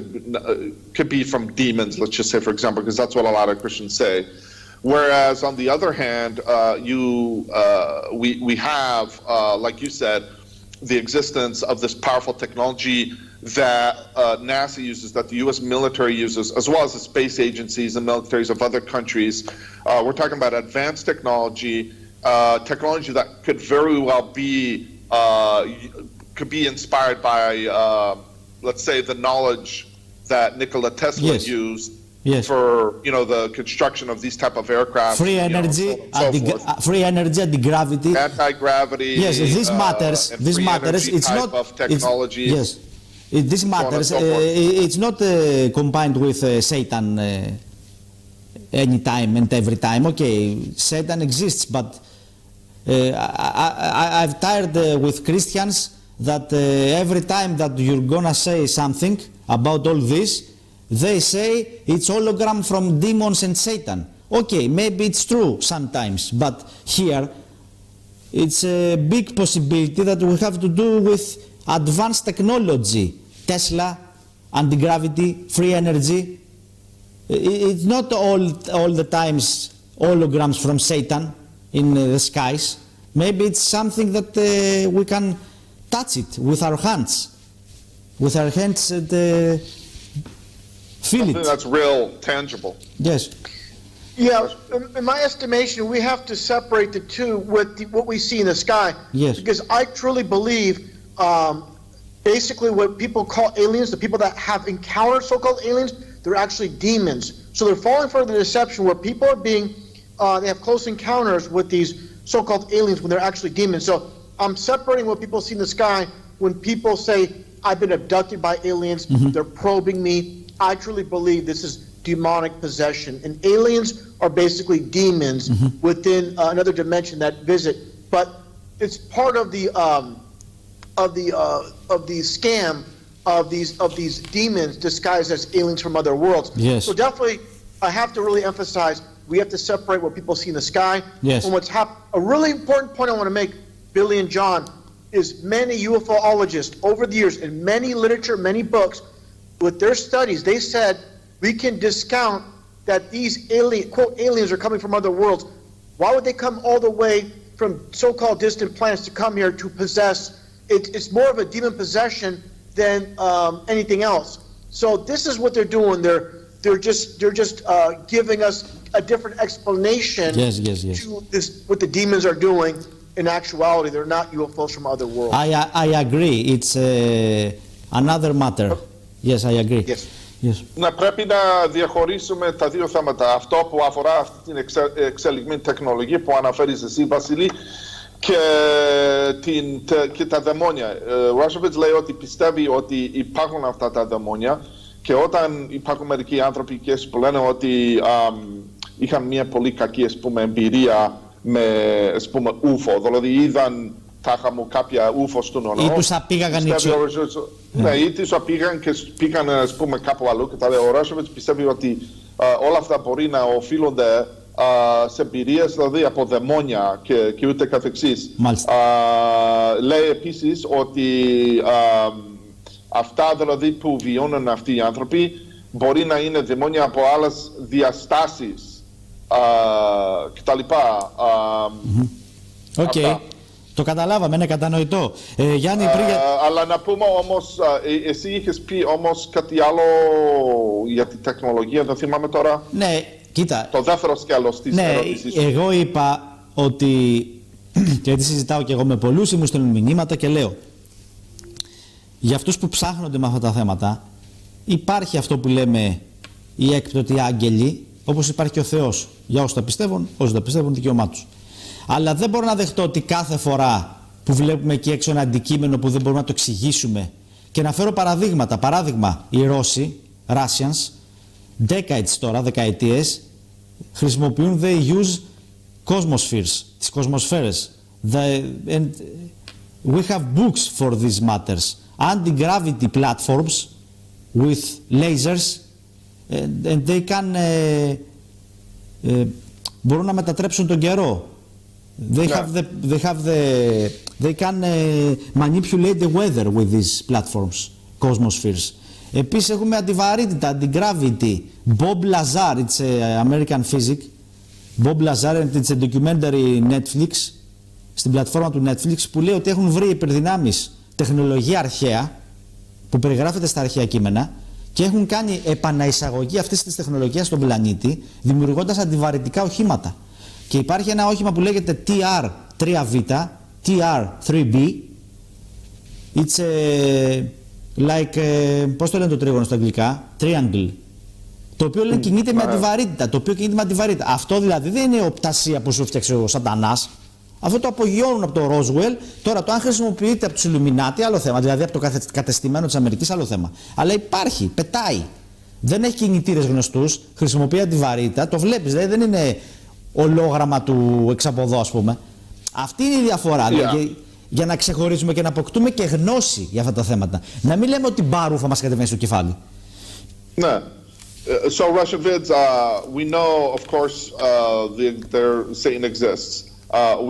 S2: could be from demons, let's just say, for example, because that's what a lot of Christians say. Whereas on the other hand, we have, like you said, the existence of this powerful technology that NASA uses, that the U.S. military uses, as well as the space agencies and militaries of other countries. We're talking about advanced technology, technology that could very well be inspired by, let's say, the knowledge that Nikola Tesla used.
S1: Yes.
S2: For the construction of these type of aircraft,
S1: free energy, free energy, anti-gravity,
S2: anti-gravity.
S1: Yes, this matters. This matters. It's not
S2: of technology.
S1: Yes, this matters. It's not combined with Satan anytime and every time. Okay, Satan exists, but I've tired with Christians that every time that you're gonna say something about all this, they say it's hologram from demons and Satan. Okay, maybe it's true sometimes, but here it's a big possibility that we have to do with advanced technology. Tesla, anti-gravity, free energy. It's not all the times holograms from Satan in the skies. Maybe it's something that we can touch it with our hands. With our hands and feel
S2: something
S1: it.
S2: That's real, tangible.
S1: Yes.
S3: Yeah, in my estimation, we have to separate the two with what we see in the sky.
S1: Yes.
S3: Because I truly believe, basically what people call aliens, the people that have encountered so-called aliens, they're actually demons. So they're falling for the deception where people are being, they have close encounters with these so-called aliens when they're actually demons. So I'm separating what people see in the sky when people say, I've been abducted by aliens, they're probing me. I truly believe this is demonic possession, and aliens are basically demons within another dimension that visit. But it's part of the scam of these demons disguised as aliens from other worlds.
S1: Yes.
S3: So definitely, I have to really emphasize we have to separate what people see in the sky from what's happening. A really important point I want to make, Billy and John, is many UFOologists over the years in many literature, many books. With their studies, they said we can discount that these quote aliens are coming from other worlds. Why would they come all the way from so-called distant planets to come here to possess? It's more of a demon possession than anything else. So this is what they're doing. They're just giving us a different explanation to this, what the demons are doing. In actuality, they're not UFOs from other worlds.
S1: I agree. It's another matter. Yes, I agree.
S3: Yes.
S1: Yes.
S2: Να πρέπει να διαχωρίσουμε τα δύο θέματα. Αυτό που αφορά αυτή την εξελιγμένη τεχνολογία που αναφέρεις εσύ, Βασίλη, και τα δαιμόνια. Ο Russian Vids λέει ότι πιστεύει ότι υπάρχουν αυτά τα δαιμόνια και όταν υπάρχουν μερικοί άνθρωποι που λένε ότι είχαν μια πολύ κακή εμπειρία με UFO, δηλαδή είδαν τάχα μου κάποια UFO στον ουρανό.
S1: Ή τους απήγαγαν
S2: ναι, ή τους απήγαν και πήγαν κάπου αλλού και τα λέει. Ο Russian Vids πιστεύει ότι όλα αυτά μπορεί να οφείλονται σε εμπειρίες, δηλαδή από δαιμόνια και ούτε καθεξής. Λέει επίσης ότι αυτά δηλαδή που βιώνουν αυτοί οι άνθρωποι μπορεί να είναι δαιμόνια από άλλες διαστάσεις κτλ.
S1: Οκ. Το καταλάβαμε, είναι κατανοητό. Γιάννη,
S2: αλλά να πούμε όμως, εσύ είχες πει όμως κάτι άλλο για τη τεχνολογία, δεν θυμάμαι τώρα.
S1: Ναι, κοίτα.
S2: Το δεύτερο σκέλος της ερώτησης.
S1: Εγώ είπα ότι, γιατί συζητάω και εγώ με πολλούς ή μου στέλνουν μηνύματα και λέω, για αυτούς που ψάχνονται με αυτά τα θέματα, υπάρχει αυτό που λέμε οι έκπτωτοι άγγελοι, όπως υπάρχει και ο Θεός. Για όσους τα πιστεύουν, όσοι τα πιστεύουν, δικαίωμά τους. Αλλά δεν μπορώ να δεχτώ ότι κάθε φορά που βλέπουμε εκεί έξω ένα αντικείμενο που δεν μπορούμε να το εξηγήσουμε. Και να φέρω παραδείγματα. Παράδειγμα, οι Ρώσοι, Russians, decades τώρα, δεκαετίες, χρησιμοποιούν, they use cosmospheres, τις κοσμοσφαίρες. And we have books for these matters. Anti-gravity platforms with lasers, and they can μπορούν να μετατρέψουν τον καιρό. They can manipulate the weather with these platforms, cosmospheres. Επίσης έχουμε αντιβαρύτητα, anti-gravity. Bob Lazar, it's an American physics. Bob Lazar, and it's a documentary Netflix, στην πλατφόρμα του Netflix, που λέει ότι έχουν βρει υπερδυνάμεις τεχνολογία αρχαία, που περιγράφεται στα αρχαία κείμενα, και έχουν κάνει επαναεισαγωγή αυτής της τεχνολογίας στον πλανήτη, δημιουργώντας αντιβαρυτικά οχήματα. Και υπάρχει ένα όχημα που λέγεται TR3V, TR3B. It's like, πώς το λένε το τρίγωνο στα αγγλικά, triangle. Το οποίο λένε κινείται με αντιβαρύτητα. Αυτό δηλαδή δεν είναι οπτασία που σου φτιάξε ο Σατανάς. Αυτό το απογειώνουν από το Roswell. Τώρα το αν χρησιμοποιείται από τους Illuminati, άλλο θέμα. Δηλαδή από το κατεστημένο της Αμερικής, άλλο θέμα. Αλλά υπάρχει, πετάει. Δεν έχει κινητήρες γνωστούς, χρησιμοποιεί αντιβαρύτητα. Το βλέπεις, δηλαδή δεν είναι ολόγραμμα του εξαποδό, ας πούμε. Αυτή είναι η διαφορά. Δηλαδή, για να ξεχωρίζουμε και να αποκτούμε και γνώση για αυτά τα θέματα. Να μην λέμε ότι μπαρούφα μας κατεβαίνει στο κεφάλι.
S2: Ναι. So Russian Vids, we know, of course, Satan exists.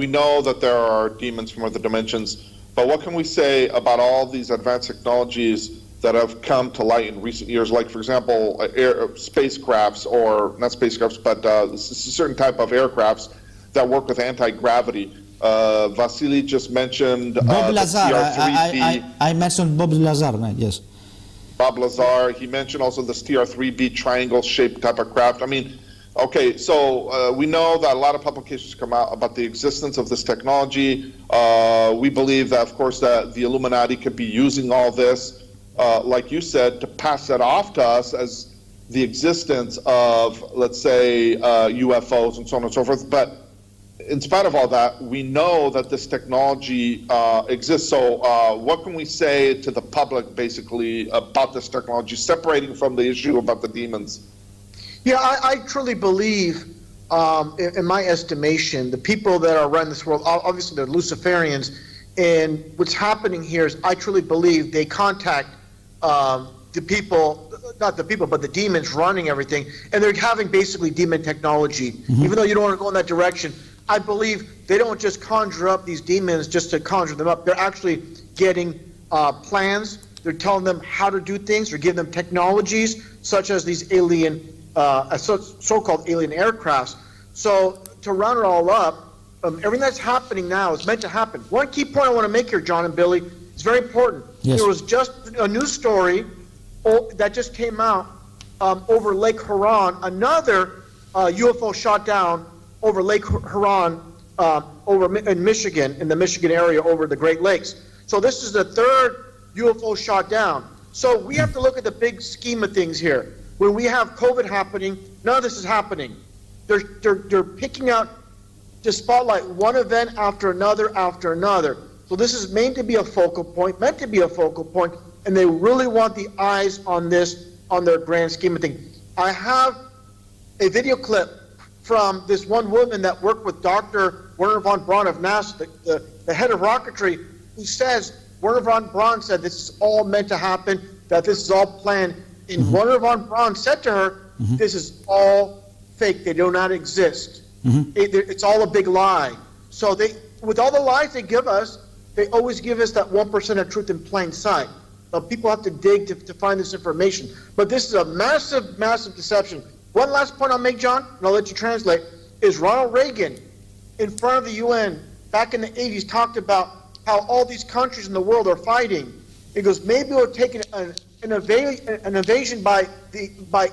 S2: We know that there are demons from other dimensions, but what can we say about all these advanced technologies that have come to light in recent years, like, for example, spacecrafts, or not spacecrafts, but certain type of aircrafts that work with anti-gravity. Vasily just mentioned
S1: Bob Lazar. I mentioned Bob Lazar, yes.
S2: Bob Lazar. He mentioned also this TR3B triangle-shaped type of craft. I mean, okay, so we know that a lot of publications come out about the existence of this technology. We believe that, of course, that the Illuminati could be using all this, like you said, to pass that off to us as the existence of, let's say, UFOs and so on and so forth. But in spite of all that, we know that this technology exists. So what can we say to the public, basically, about this technology, separating from the issue about the demons?
S3: Yeah, I truly believe, in my estimation, the people that are running this world, obviously they're Luciferians, and what's happening here is I truly believe they contact the people, not the people, but the demons running everything, and they're having basically demon technology. Even though you don't want to go in that direction, I believe they don't just conjure up these demons just to conjure them up. They're actually getting plans. They're telling them how to do things. They're giving them technologies such as these alien, so-called alien aircrafts. So to round it all up, everything that's happening now is meant to happen. One key point I want to make here, John and Billy, is very important. Yes. There was just a news story that just came out over Lake Huron. Another UFO shot down over Lake Huron, over in Michigan, in the Michigan area over the Great Lakes. So this is the third UFO shot down. So we have to look at the big scheme of things here. When we have COVID happening, none of this is happening. They're picking out to spotlight one event after another. So this is meant to be a focal point, and they really want the eyes on this, on their grand scheme of things. I have a video clip from this one woman that worked with Dr. Werner von Braun of NASA, the head of rocketry, who says, Werner von Braun said this is all meant to happen, that this is all planned. And Werner von Braun said to her, this is all fake, they do not exist. It's all a big lie. So they, with all the lies they give us, they always give us that 1% of truth in plain sight. But people have to dig to find this information. But this is a massive, massive deception. One last point I'll make, John, and I'll let you translate, is Ronald Reagan, in front of the UN, back in the 80s, talked about how all these countries in the world are fighting. He goes, maybe we're taking an invasion by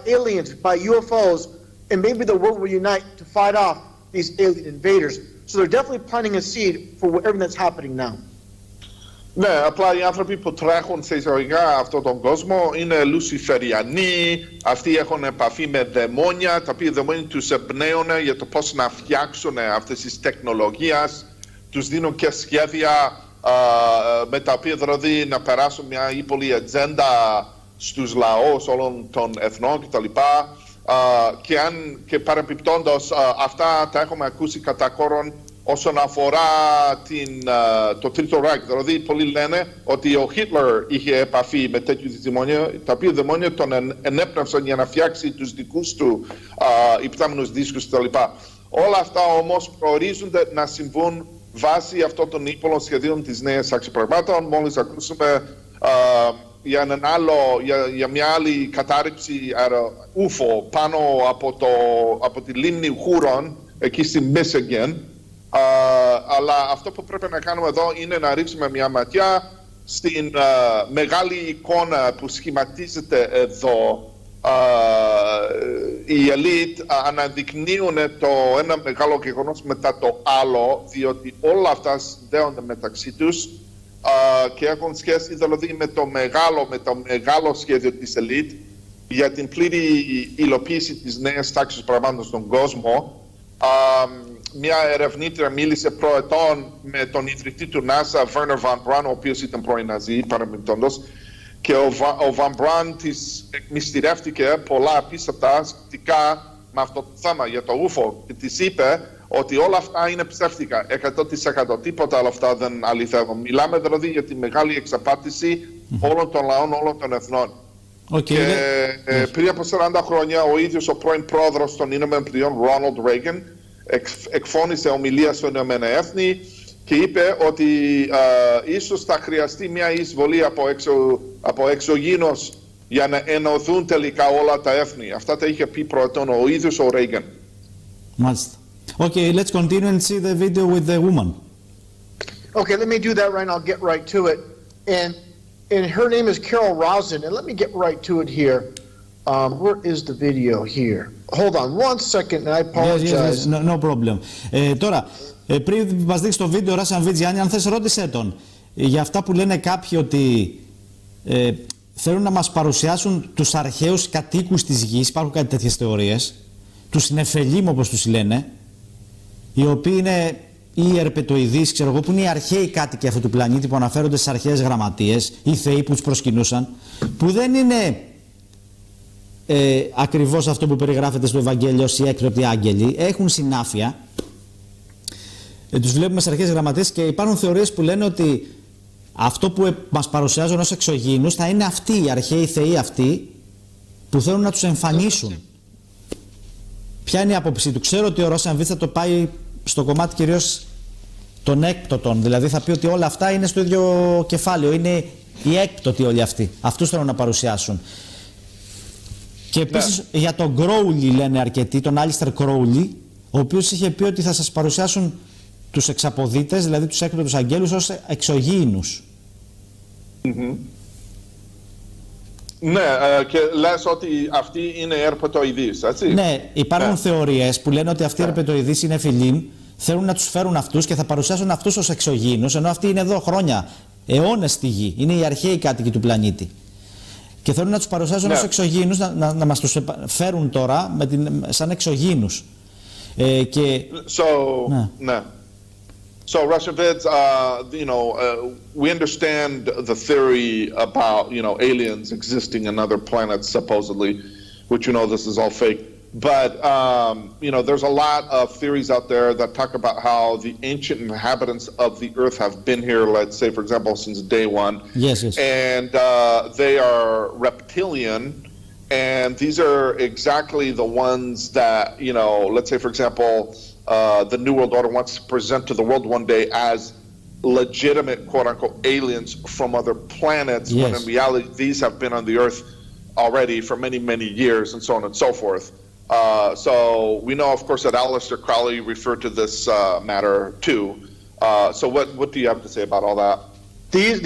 S3: aliens, by UFOs, and maybe the world will unite to fight off these alien invaders. So they're definitely planting a seed for everything that's happening now.
S2: Ναι, απλά οι άνθρωποι που τρέχουν σε εισαγωγικά αυτόν τον κόσμο είναι λουσιφεριανοί, αυτοί έχουν επαφή με δαιμόνια, τα οποία δαιμόνια τους εμπνέουν για το πώς να φτιάξουν αυτές τις τεχνολογίες, τους δίνουν και σχέδια με τα οποία δηλαδή να περάσουν μια ύπολη ατζέντα στους λαούς όλων των εθνών κτλ. Και παρεμπιπτόντως αυτά τα έχουμε ακούσει κατά κόρον όσον αφορά το Τρίτο Ράικ. Δηλαδή πολλοί λένε ότι ο Χίτλερ είχε επαφή με τέτοιου δαιμόνια, τα οποία δαιμόνια τον ενέπνευσαν για να φτιάξει τους δικούς του υπτάμενους δίσκους κτλ. Όλα αυτά όμως προορίζονται να συμβούν βάσει αυτών των ύπολων σχεδίων της Νέας Τάξης πραγμάτων. Μόλις ακούσαμε για μια άλλη κατάρριψη UFO πάνω από τη λίμνη Χούρον, εκεί στη Michigan. Αλλά αυτό που πρέπει να κάνουμε εδώ είναι να ρίξουμε μια ματιά στην μεγάλη εικόνα που σχηματίζεται εδώ. Οι ελίτ αναδεικνύουν το ένα μεγάλο γεγονός μετά το άλλο, διότι όλα αυτά συνδέονται μεταξύ τους και έχουν σχέση δηλαδή με το μεγάλο σχέδιο της ελίτ για την πλήρη υλοποίηση της νέας τάξης πραγμάτων στον κόσμο. Μια ερευνήτρια μίλησε προετών με τον ιδρυτή του NASA, Wernher von Braun, ο οποίος ήταν πρώην Ναζί, παρεμπιπτόντως, και ο Von Braun της εκμυστηρεύτηκε πολλά απίστευτα σχετικά με αυτό το θέμα για το UFO και της είπε ότι όλα αυτά είναι ψεύτικα, 100%. Τίποτα όλα αυτά δεν αληθεύουν. Μιλάμε δηλαδή για τη μεγάλη εξαπάτηση όλων των λαών, όλων των εθνών. Και πριν από 40 χρόνια ο ίδιος ο πρώην πρόεδρος των Ηνωμένων Πολιτειών, Ronald Reagan, εκφώνησε ομιλία στο Ηνωμένα Έθνη και είπε ότι ίσως θα χρειαστεί μια εισβολή από εξωγήινος για να ενωθούν τελικά όλα τα έθνη. Αυτά τα είχε πει προετών ο ίδιος ο Reagan.
S1: Μάλιστα. Okay, let's continue and see the video with the woman.
S3: Okay, let me do that right now. I'll get right to it. And her name is Carol Rosin. And let me get right to it here. Where is the video here? Hold on one second, and I apologize.
S1: Yes, no problem. Τώρα, πριν μας δείξει το βίντεο, Ράσαν Vids-Γιάννη, αν θες ρώτησέ τον. Για αυτά που λένε κάποιοι ότι θέλουν να μας παρουσιάσουν τους αρχαίους κατοίκους της γης, υπάρχουν κάτι τέτοιες θεωρίες, τους νεφελίμ όπως τους λένε, οι οποίοι είναι οι ερπετοειδείς, ξέρω εγώ, που είναι οι αρχαίοι κάτοικοι αυτού του πλανήτη που αναφέρονται στις αρχαίες γραμματείες, οι θεοί που τους προσκυνούσαν, που δεν είναι ακριβώς αυτό που περιγράφεται στο Ευαγγέλιο ως οι έκτοτοι άγγελοι, έχουν συνάφεια. Τους βλέπουμε στις αρχαίες γραμματείες και υπάρχουν θεωρίες που λένε ότι αυτό που μας παρουσιάζουν ως εξωγήινους θα είναι αυτοί, οι αρχαίοι θεοί αυτοί, που θέλουν να τους εμφανίσουν. Ποια είναι η άποψή του? Ξέρω ότι ο Ρώσαν Vids θα το πάει στο κομμάτι κυρίως των έκπτωτων, δηλαδή θα πει ότι όλα αυτά είναι στο ίδιο κεφάλαιο, είναι οι έκπτωτοι όλοι αυτοί. Αυτούς θέλουν να παρουσιάσουν. Και επίσης για τον Crowley λένε αρκετοί, τον Alistair Crowley, ο οποίος είχε πει ότι θα σας παρουσιάσουν τους εξαποδίτες, δηλαδή τους έκτοτους αγγέλους, ως εξωγήινους.
S2: Ναι, και λες ότι αυτοί είναι ερπετοειδείς, έτσι.
S1: Ναι, υπάρχουν θεωρίες που λένε ότι αυτοί οι ερπετοειδείς είναι φιλίμ, θέλουν να τους φέρουν αυτούς και θα παρουσιάσουν αυτούς ως εξωγήινους, ενώ αυτοί είναι εδώ χρόνια, αιώνες στη γη, είναι οι αρχαίοι κάτοικοι του πλανήτη. Και θέλουν να τους παρουσιάσουν ως εξωγήινους, να μας τους φέρουν τώρα σαν εξωγήινους.
S2: So Russian Vids, we understand the theory about, aliens existing in other planets supposedly, which this is all fake. But, there's a lot of theories out there that talk about how the ancient inhabitants of the Earth have been here, let's say, for example, since day one.
S1: Yes.
S2: And they are reptilian. And these are exactly the ones that, let's say, for example, the New World Order wants to present to the world one day as legitimate, quote-unquote, aliens from other planets, when in reality these have been on the Earth already for many, many years, and so on and so forth. So we know, of course, that Aleister Crowley referred to this matter too. So what do you have to say about all that?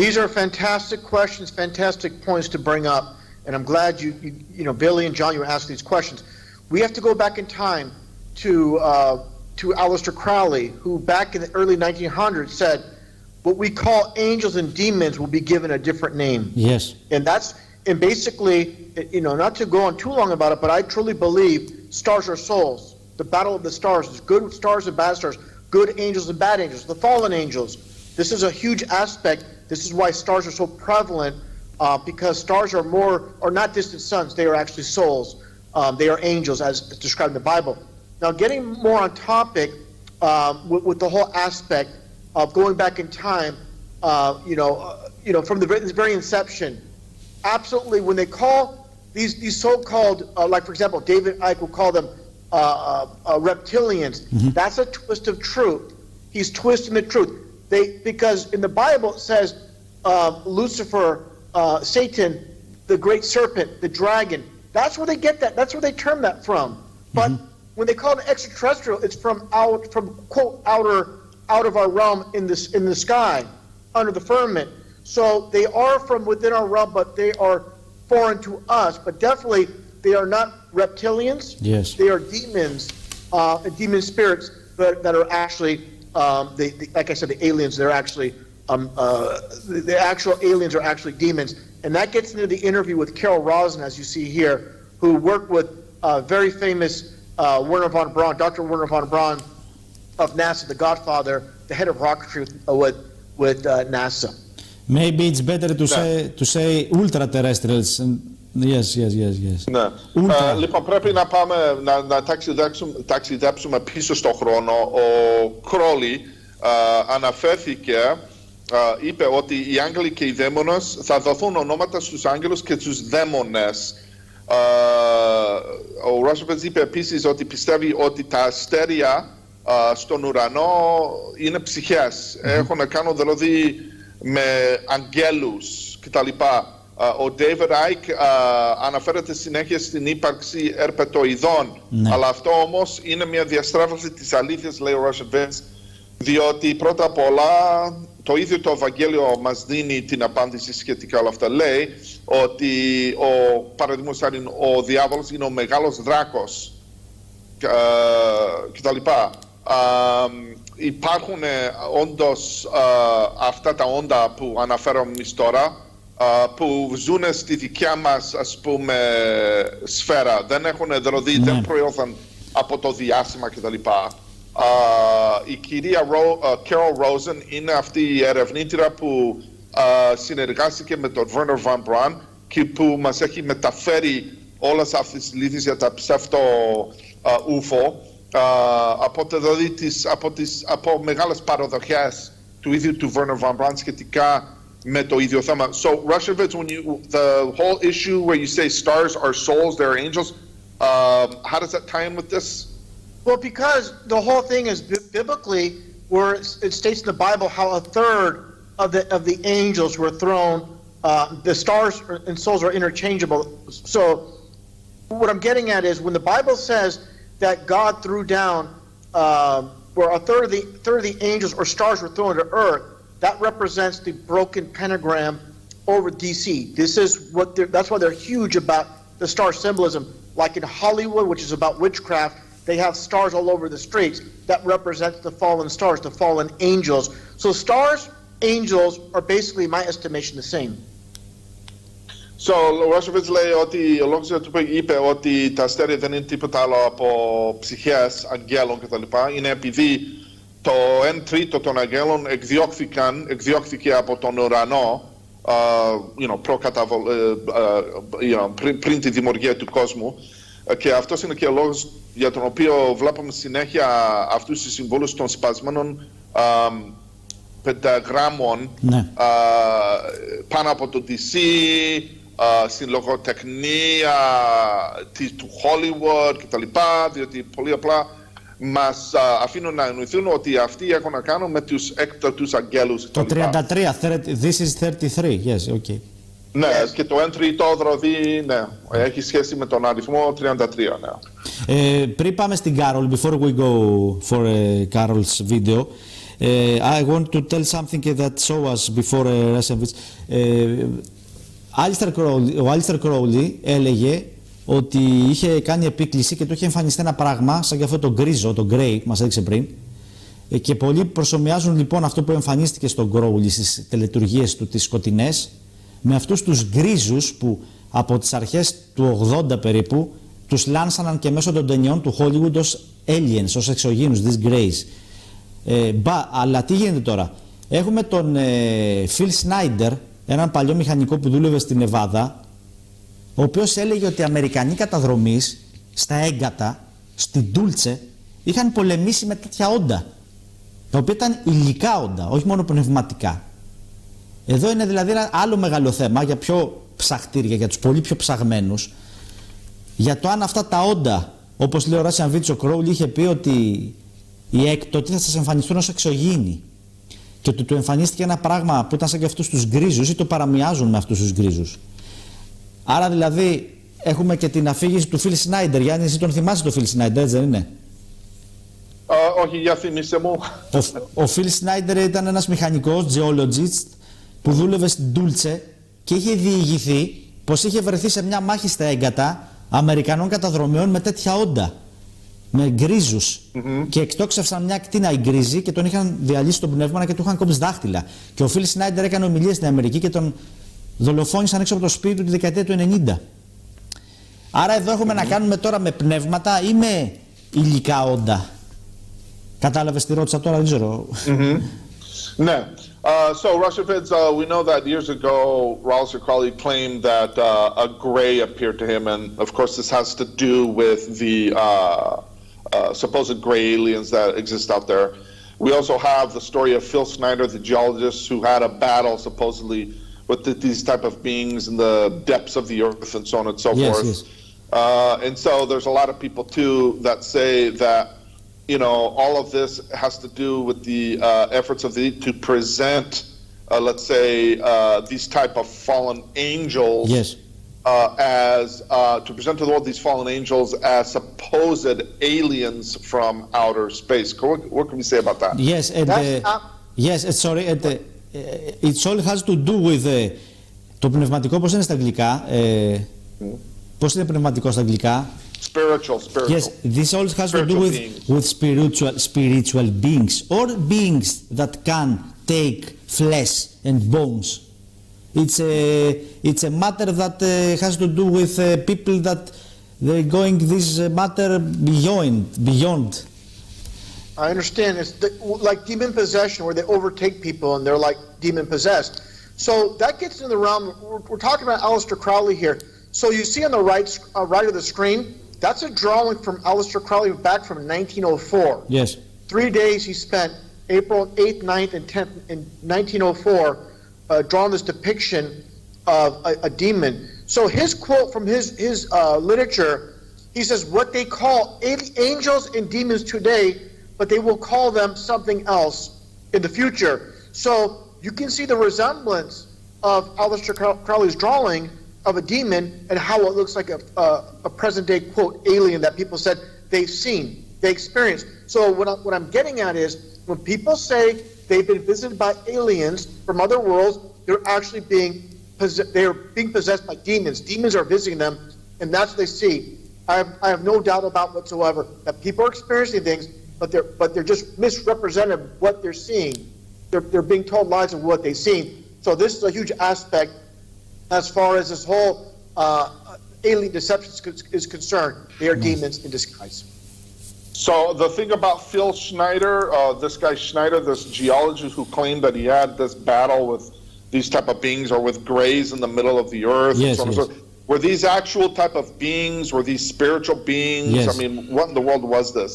S3: These are fantastic questions, fantastic points to bring up, and I'm glad you Billy and John, you asked these questions. We have to go back in time to Aleister Crowley, who back in the early 1900s said, what we call angels and demons will be given a different name.
S1: Yes.
S3: And basically, you know, not to go on too long about it, but I truly believe stars are souls. The battle of the stars is good stars and bad stars, good angels and bad angels, the fallen angels. This is a huge aspect. This is why stars are so prevalent, because stars are not distant suns. They are actually souls. They are angels, as described in the Bible. Now, getting more on topic with the whole aspect of going back in time, from the very inception. Absolutely, when they call these so-called, like for example, David Icke will call them reptilians. Mm-hmm. That's a twist of truth. He's twisting the truth. Because in the Bible it says Lucifer, Satan, the great serpent, the dragon. That's where they get that. That's where they term that from. But when they call it extraterrestrial, it's from quote out of our realm in the sky, under the firmament. So they are from within our realm, but they are foreign to us. But definitely, they are not reptilians.
S1: Yes.
S3: They are demons, demon spirits that are actually, like I said, the aliens. They're actually the actual aliens are actually demons, and that gets into the interview with Carol Rosen, as you see here, who worked with very famous Wernher von Braun, Dr. Wernher von Braun of NASA, the Godfather, the head of rocketry with NASA.
S1: Maybe it's better to say ultra-terrestrials. Yes.
S2: Ναι. Λοιπόν, πρέπει να πάμε να ταξιδέψουμε πίσω στον χρόνο. Ο Κρόλι αναφέρθηκε, είπε ότι οι άγγελοι και οι δαίμονες θα δοθούν ονόματα στους άγγελους και στους δαίμονες. Ο Ρόσεβετς είπε επίσης ότι πιστεύει ότι τα αστέρια στον ουρανό είναι ψυχές. Έχουν να κάνουν δηλαδή με αγγέλους κτλ. Ο David Icke αναφέρεται συνέχεια στην ύπαρξη ερπετοειδών. Ναι. Αλλά αυτό όμως είναι μια διαστράβευση της αλήθειας, λέει ο Ρόσεβετς, διότι πρώτα απ' όλα το ίδιο το Ευαγγέλιο μας δίνει την απάντηση σχετικά όλα αυτά. Λέει ότι παραδείγματος χάριν ο διάβολος είναι ο μεγάλος δράκος κτλ. Υπάρχουν όντως αυτά τα όντα που αναφέραμε εμείς τώρα, που ζουν στη δικιά μας, ας πούμε, σφαίρα. Δεν έχουν δηλαδή, δεν προήλθαν από το διάστημα κτλ. Η κυρία Carol Rosen είναι αυτή η ερευνήτρια που συνεργάστηκε με τον Wernher von Braun και που μας έχει μεταφέρει όλες αυτές τις λύθεις για τα ψεύτο UFO, από μεγάλες παραδοχές του ίδιου του Wernher von Braun σχετικά με το ίδιο θέμα. So, Rushevitz, the whole issue where you say stars are souls, they're angels, how does that tie in with this?
S3: Well, because the whole thing is biblically, where it states in the Bible how a third of the angels were thrown. The stars and souls are interchangeable. So, what I'm getting at is when the Bible says that God threw down, where a third of the angels or stars were thrown to earth, that represents the broken pentagram over DC. This is that's why they're huge about the star symbolism. Like in Hollywood, which is about witchcraft, they have stars all over the streets. That represents the fallen stars, the fallen angels. So stars, angels are basically, in my estimation, the same.
S2: So, ο Ρόσεβιτς λέει ότι ο λόγος για το είπε ότι τα αστέρια δεν είναι τίποτα άλλο από ψυχές αγγέλων κτλ. Είναι επειδή το 1/3 των αγγέλων εκδιώχθηκε από τον ουρανό πριν τη δημιουργία του κόσμου, και αυτός είναι και ο λόγος για τον οποίο βλέπουμε συνέχεια αυτούς τους συμβόλους των σπασμένων πενταγράμμων πάνω από το DC, στην λογοτεχνία του Hollywood κτλ. Διότι πολύ απλά μας αφήνουν να εννοηθούν ότι αυτοί έχουν να κάνουν με τους έκτακτους αγγέλους.
S1: Το 33, this is 33, yes, okay.
S2: Ναι, και το 1/3 δηλαδή, ναι, έχει σχέση με τον αριθμό 33, ναι.
S1: Πριν πάμε στην Carol, before we go for Carol's video, I want to tell something that show us before ο Aleister Crowley έλεγε ότι είχε κάνει επίκληση και του είχε εμφανιστεί ένα πράγμα σαν και αυτό το γκρίζο, το grey που μας έδειξε πριν. Και πολλοί προσομοιάζουν λοιπόν αυτό που εμφανίστηκε στον Crowley στις τελετουργίες του τις σκοτεινές με αυτούς τους γκρίζους που από τις αρχές του 80 περίπου τους λάνσαναν και μέσω των ταινιών του Hollywood ως aliens, ως εξωγήινους, these greys. Αλλά τι γίνεται τώρα. Έχουμε τον Phil Snyder, έναν παλιό μηχανικό που δούλευε στην Νεβάδα, ο οποίος έλεγε ότι οι Αμερικανοί καταδρομείς στα έγκατα, στην Τούλτσε, είχαν πολεμήσει με τέτοια όντα, τα οποία ήταν υλικά όντα, όχι μόνο πνευματικά. Εδώ είναι δηλαδή ένα άλλο μεγάλο θέμα για πιο ψαχτήρια, για τους πολύ πιο ψαγμένους, για το αν αυτά τα όντα, όπως λέει ο Russian Vids, ο Crowley είχε πει ότι οι έκτοτοι θα σας εμφανιστούν ως εξωγήινοι και ότι του εμφανίστηκε ένα πράγμα που ήταν σαν και αυτούς τους γκρίζους ή το παραμοιάζουν με αυτούς τους γκρίζους. Άρα δηλαδή έχουμε και την αφήγηση του Phil Snyder. Γιάννη, εσύ τον θυμάσαι τον Phil Snyder, έτσι δεν είναι?
S2: Όχι, για θυμίσαι μου.
S1: Ο Phil Snyder ήταν ένας μηχανικός, geologist, που δούλευε στην Τούλτσε και είχε διηγηθεί πως είχε βρεθεί σε μια μάχη στα έγκατα Αμερικανών καταδρομιών με τέτοια όντα, με γκρίζους. Και εκτόξευσαν μια κτίνα οι γκρίζοι και τον είχαν διαλύσει τον πνεύμονα και του είχαν κόψει δάχτυλα. Και ο Phil Snyder έκανε ομιλίες στην Αμερική και τον δολοφόνησαν έξω από το σπίτι του τη δεκαετία του 90. Άρα εδώ έχουμε να κάνουμε τώρα με πνεύματα ή με υλικά όντα? Κατάλαβες τι ρώτησα τώρα, δεν ξέρω.
S2: Ναι. So, Russian Vids, we know that years ago, Aleister Crowley claimed that a gray appeared to him, and of course this has to do with the supposed gray aliens that exist out there. We also have the story of Phil Snyder, the geologist, who had a battle supposedly with these type of beings in the depths of the earth and so on and so forth. Yes. And so there's a lot of people too that say that, you know, all of this has to do with the efforts of the to present, let's say, these type of fallen angels. Yes. As to present to the world these fallen angels as supposed aliens from outer space. What can we say about that?
S1: Yes, and yes, sorry, and it all has to do with το πνευματικό. Πώς είναι στα αγγλικά? Πώς είναι πνευματικό στα αγγλικά?
S2: Spiritual.
S1: Yes, this all has to do with spiritual beings or beings that can take flesh and bones. It's a matter that has to do with people that they're going this matter beyond.
S3: I understand. It's like demon possession, where they overtake people and they're like demon possessed. So that gets in the realm. We're talking about Aleister Crowley here. So you see on the right of the screen, that's a drawing from Aleister Crowley back from 1904.
S1: Yes.
S3: 3 days he spent, April 8th, 9th, and 10th in 1904, drawing this depiction of a demon. So his quote from his literature, he says, what they call angels and demons today, but they will call them something else in the future. So you can see the resemblance of Aleister Crowley's drawing of a demon and how it looks like a present-day, quote, alien that people said they've seen, they experienced. So what I'm getting at is, when people say they've been visited by aliens from other worlds, they're actually being possessed by demons. Demons are visiting them, and that's what they see. I have no doubt about whatsoever that people are experiencing things, but they're just misrepresented what they're seeing. They're being told lies of what they've seen. So this is a huge aspect as far as this whole alien deception is concerned. They are demons in disguise.
S2: So the thing about Phil Snyder, this guy Snyder, this geologist who claimed that he had this battle with these type of beings or with grays in the middle of the earth.
S1: Yes,
S2: and so on. Were these actual type of beings? Were these spiritual beings?
S1: Yes.
S2: I mean, what in the world was this?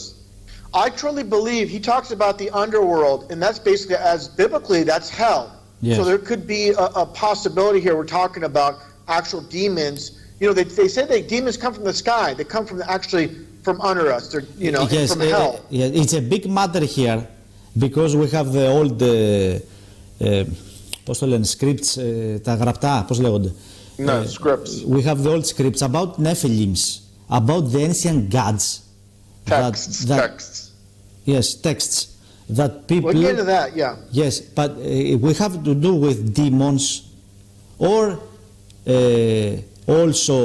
S3: I truly believe he talks about the underworld, and that's basically, as biblically, that's hell. Yes. So there could be a possibility here. We're talking about actual demons. You know, they say that demons come from the sky. They come from actually from under us. They're, you know,
S1: yes,
S3: from hell.
S1: It's a big matter here because we have the old πώς το λένε, scripts, τα γραπτά, πώς λέγονται?
S2: No, scripts.
S1: We have the old scripts about Nephilims, about the ancient gods.
S2: Texts.
S1: Yes, texts. That people...
S3: We'll get into that, yeah.
S1: Yes, but we have to do with demons or also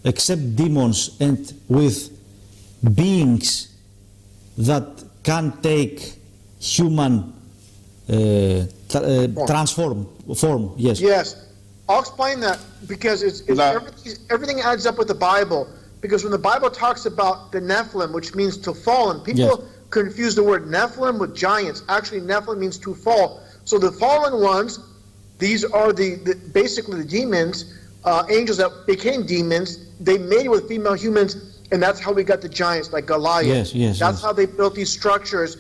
S1: except demons and with beings that can take human form. Yes.
S3: Yes. I'll explain that because everything adds up with the Bible. Because when the Bible talks about the Nephilim, which means to fall, and people confuse the word Nephilim with giants. Actually, Nephilim means to fall. So the fallen ones, these are basically the demons, angels that became demons. They mated with female humans, and that's how we got the giants like Goliath. That's how they built these structures,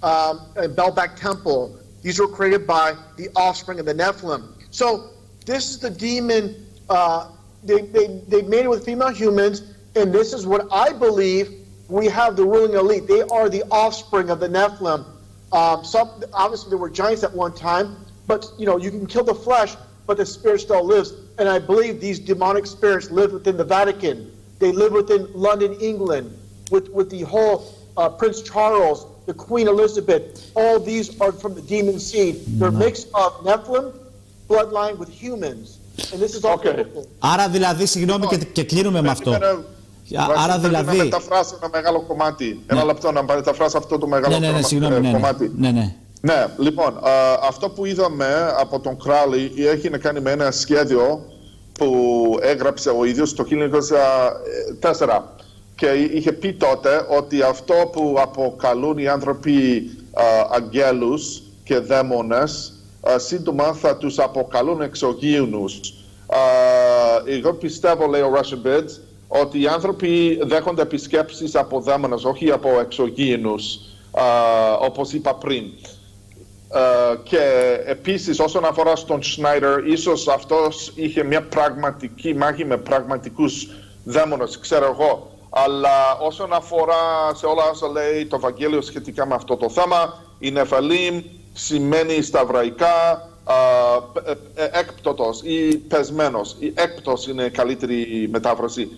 S3: Belbek Temple. These were created by the offspring of the Nephilim. So this is the demon. They mated with female humans, and this is what I believe. We have the ruling elite. They are the offspring of the Nephilim. Obviously, there were giants at one time, but you can kill the flesh, but the spirit still lives. And I believe these demonic spirits live within the Vatican. They live within London, England, with the whole Prince Charles, the Queen Elizabeth. All these are from the demon seed. They're mixed of Nephilim bloodline with humans. And this is all biblical.
S1: Άρα δηλαδή, συγγνώμη και κλείνουμε με αυτό.
S2: Άρα δηλαδή... Να μεταφράσω ένα μεγάλο κομμάτι. Ένα λεπτό να μεταφράσω αυτό το μεγάλο κομμάτι. Ναι, λοιπόν, αυτό που είδαμε από τον Crowley έχει να κάνει με ένα σχέδιο που έγραψε ο ίδιος το 1904 και είχε πει τότε ότι αυτό που αποκαλούν οι άνθρωποι αγγέλους και δαίμονες σύντομα θα τους αποκαλούν εξωγήινους. Εγώ πιστεύω, λέει ο Russian Vids, ότι οι άνθρωποι δέχονται επισκέψεις από δαίμονες, όχι από εξωγήινους, όπως είπα πριν. Και επίσης όσον αφορά στον Σνάιντερ, ίσως αυτός είχε μια πραγματική μάχη με πραγματικούς δαίμονες, ξέρω εγώ. Αλλά όσον αφορά σε όλα όσα λέει το Ευαγγέλιο σχετικά με αυτό το θέμα, η Νεφαλίμ σημαίνει στα εβραϊκά έκπτωτος ή πεσμένος. Η έκπτος είναι η καλύτερη μετάφραση.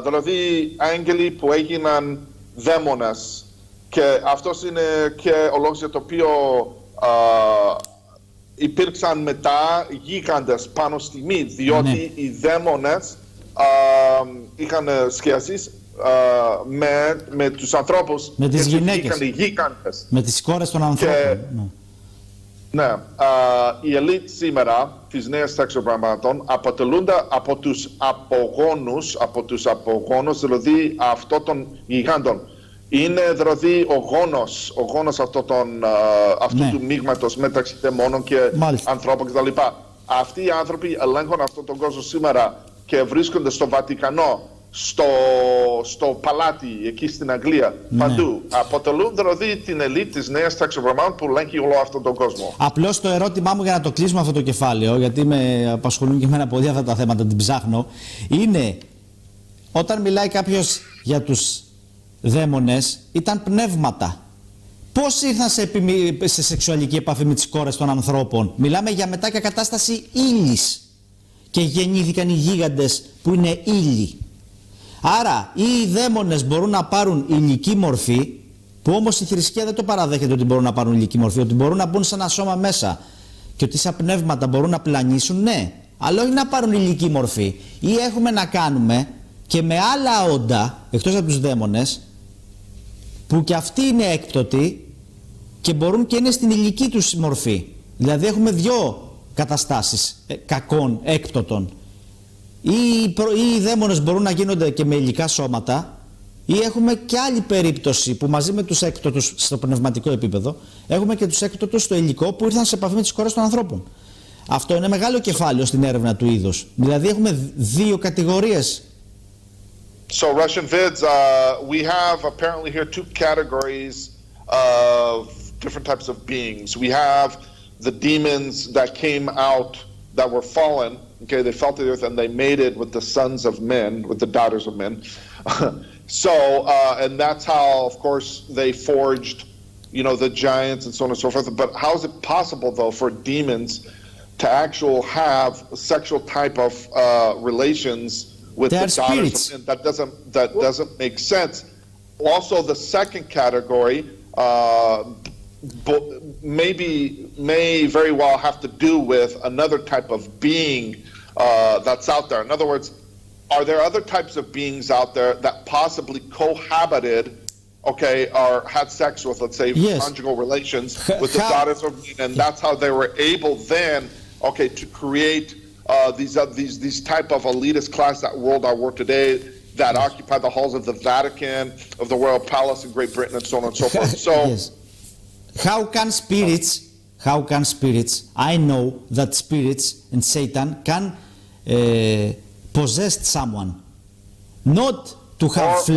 S2: Δηλαδή άγγελοι που έγιναν δαίμονες. Και αυτός είναι και ο λόγος για το οποίο υπήρξαν μετά γίγαντες πάνω στη γη, διότι οι δαίμονες είχαν σχέσεις με τους ανθρώπους,
S1: με τις
S2: γυναίκες,
S1: με τις κόρες των ανθρώπων.
S2: Ναι, η ελίτ σήμερα της Νέας Τάξης των Πραγμάτων αποτελούνται από τους απογόνους, δηλαδή αυτών των γιγάντων. Είναι δηλαδή ο γόνος αυτού του μείγματος μεταξύ δαιμόνων και ανθρώπων κτλ. Αυτοί οι άνθρωποι ελέγχουν αυτόν τον κόσμο σήμερα και βρίσκονται στο Βατικανό, στο παλάτι εκεί στην Αγγλία, παντού. Αποτελούν δηλαδή την ελίτ της Νέας Τάξης των Πραγμάτων που ελέγχει όλο αυτόν τον κόσμο.
S1: Απλώς το ερώτημά μου για να το κλείσουμε αυτό το κεφάλαιο, γιατί με απασχολούν και εμένα πολύ αυτά τα θέματα, την ψάχνω, είναι όταν μιλάει κάποιος για τους δαίμονες, ήταν πνεύματα. Πώς ήρθαν σε σεξουαλική επαφή με τις κόρες των ανθρώπων? Μιλάμε για μετά και κατάσταση ύλης. Και γεννήθηκαν οι γίγαντες που είναι ύλη. Άρα οι δαίμονες μπορούν να πάρουν υλική μορφή, που όμως η θρησκεία δεν το παραδέχεται ότι μπορούν να πάρουν υλική μορφή, ότι μπορούν να μπουν σε ένα σώμα μέσα και ότι σαν πνεύματα μπορούν να πλανήσουν, ναι, αλλά όχι να πάρουν υλική μορφή. Ή έχουμε να κάνουμε και με άλλα όντα, εκτός από τους δαίμονες, που και αυτοί είναι έκπτωτοι και μπορούν και είναι στην υλική τους μορφή. Δηλαδή έχουμε δύο καταστάσεις κακών, έκπτωτων. Ή οι δαίμονες μπορούν να γίνονται και με υλικά σώματα, ή έχουμε και άλλη περίπτωση που μαζί με τους έκπτωτους στο πνευματικό επίπεδο έχουμε και τους έκπτωτους στο υλικό που ήρθαν σε επαφή με τις κόρες των ανθρώπων. Αυτό είναι μεγάλο κεφάλαιο στην έρευνα του είδους. Δηλαδή έχουμε δύο κατηγορίες.
S2: So Russian Vids, we have apparently here two categories of different types of beings. We have the demons that came out that were fallen. Okay, they fell to the earth and they mated with the sons of men, with the daughters of men. So, and that's how, of course, they forged, you know, the giants and so on and so forth. But how is it possible, though, for demons to actually have sexual type of relations with the daughters of men? That doesn't make sense. Also, the second category may very well have to do with another type of being that's out there. In other words, are there other types of beings out there that possibly cohabited, okay, or had sex with, let's say, conjugal relations with the daughters of men, and that's how they were able then, okay, to create these type of elitist class that ruled our world today, that occupy the halls of the Vatican, of the Royal Palace in Great Britain, and so on and so forth. So,
S1: how can spirits? I know that spirits and Satan can possess someone, not to have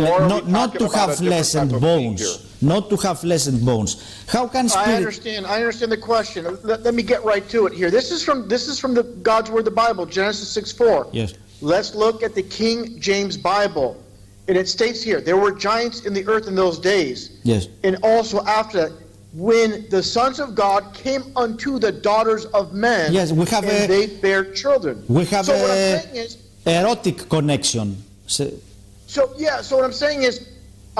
S1: not to have flesh and bones, not to have flesh and bones. How can spirit?
S3: I understand the question. Let me get right to it here. This is from the God's Word, the Bible, Genesis 6:4.
S1: Yes.
S3: Let's look at the King James Bible, and it states here, there were giants in the earth in those days.
S1: Yes.
S3: And also after that, when the sons of God came unto the daughters of men,
S1: yes, we have
S3: and they bare children.
S1: We have
S3: so what I'm saying is,
S1: erotic connection.
S3: So what I'm saying is,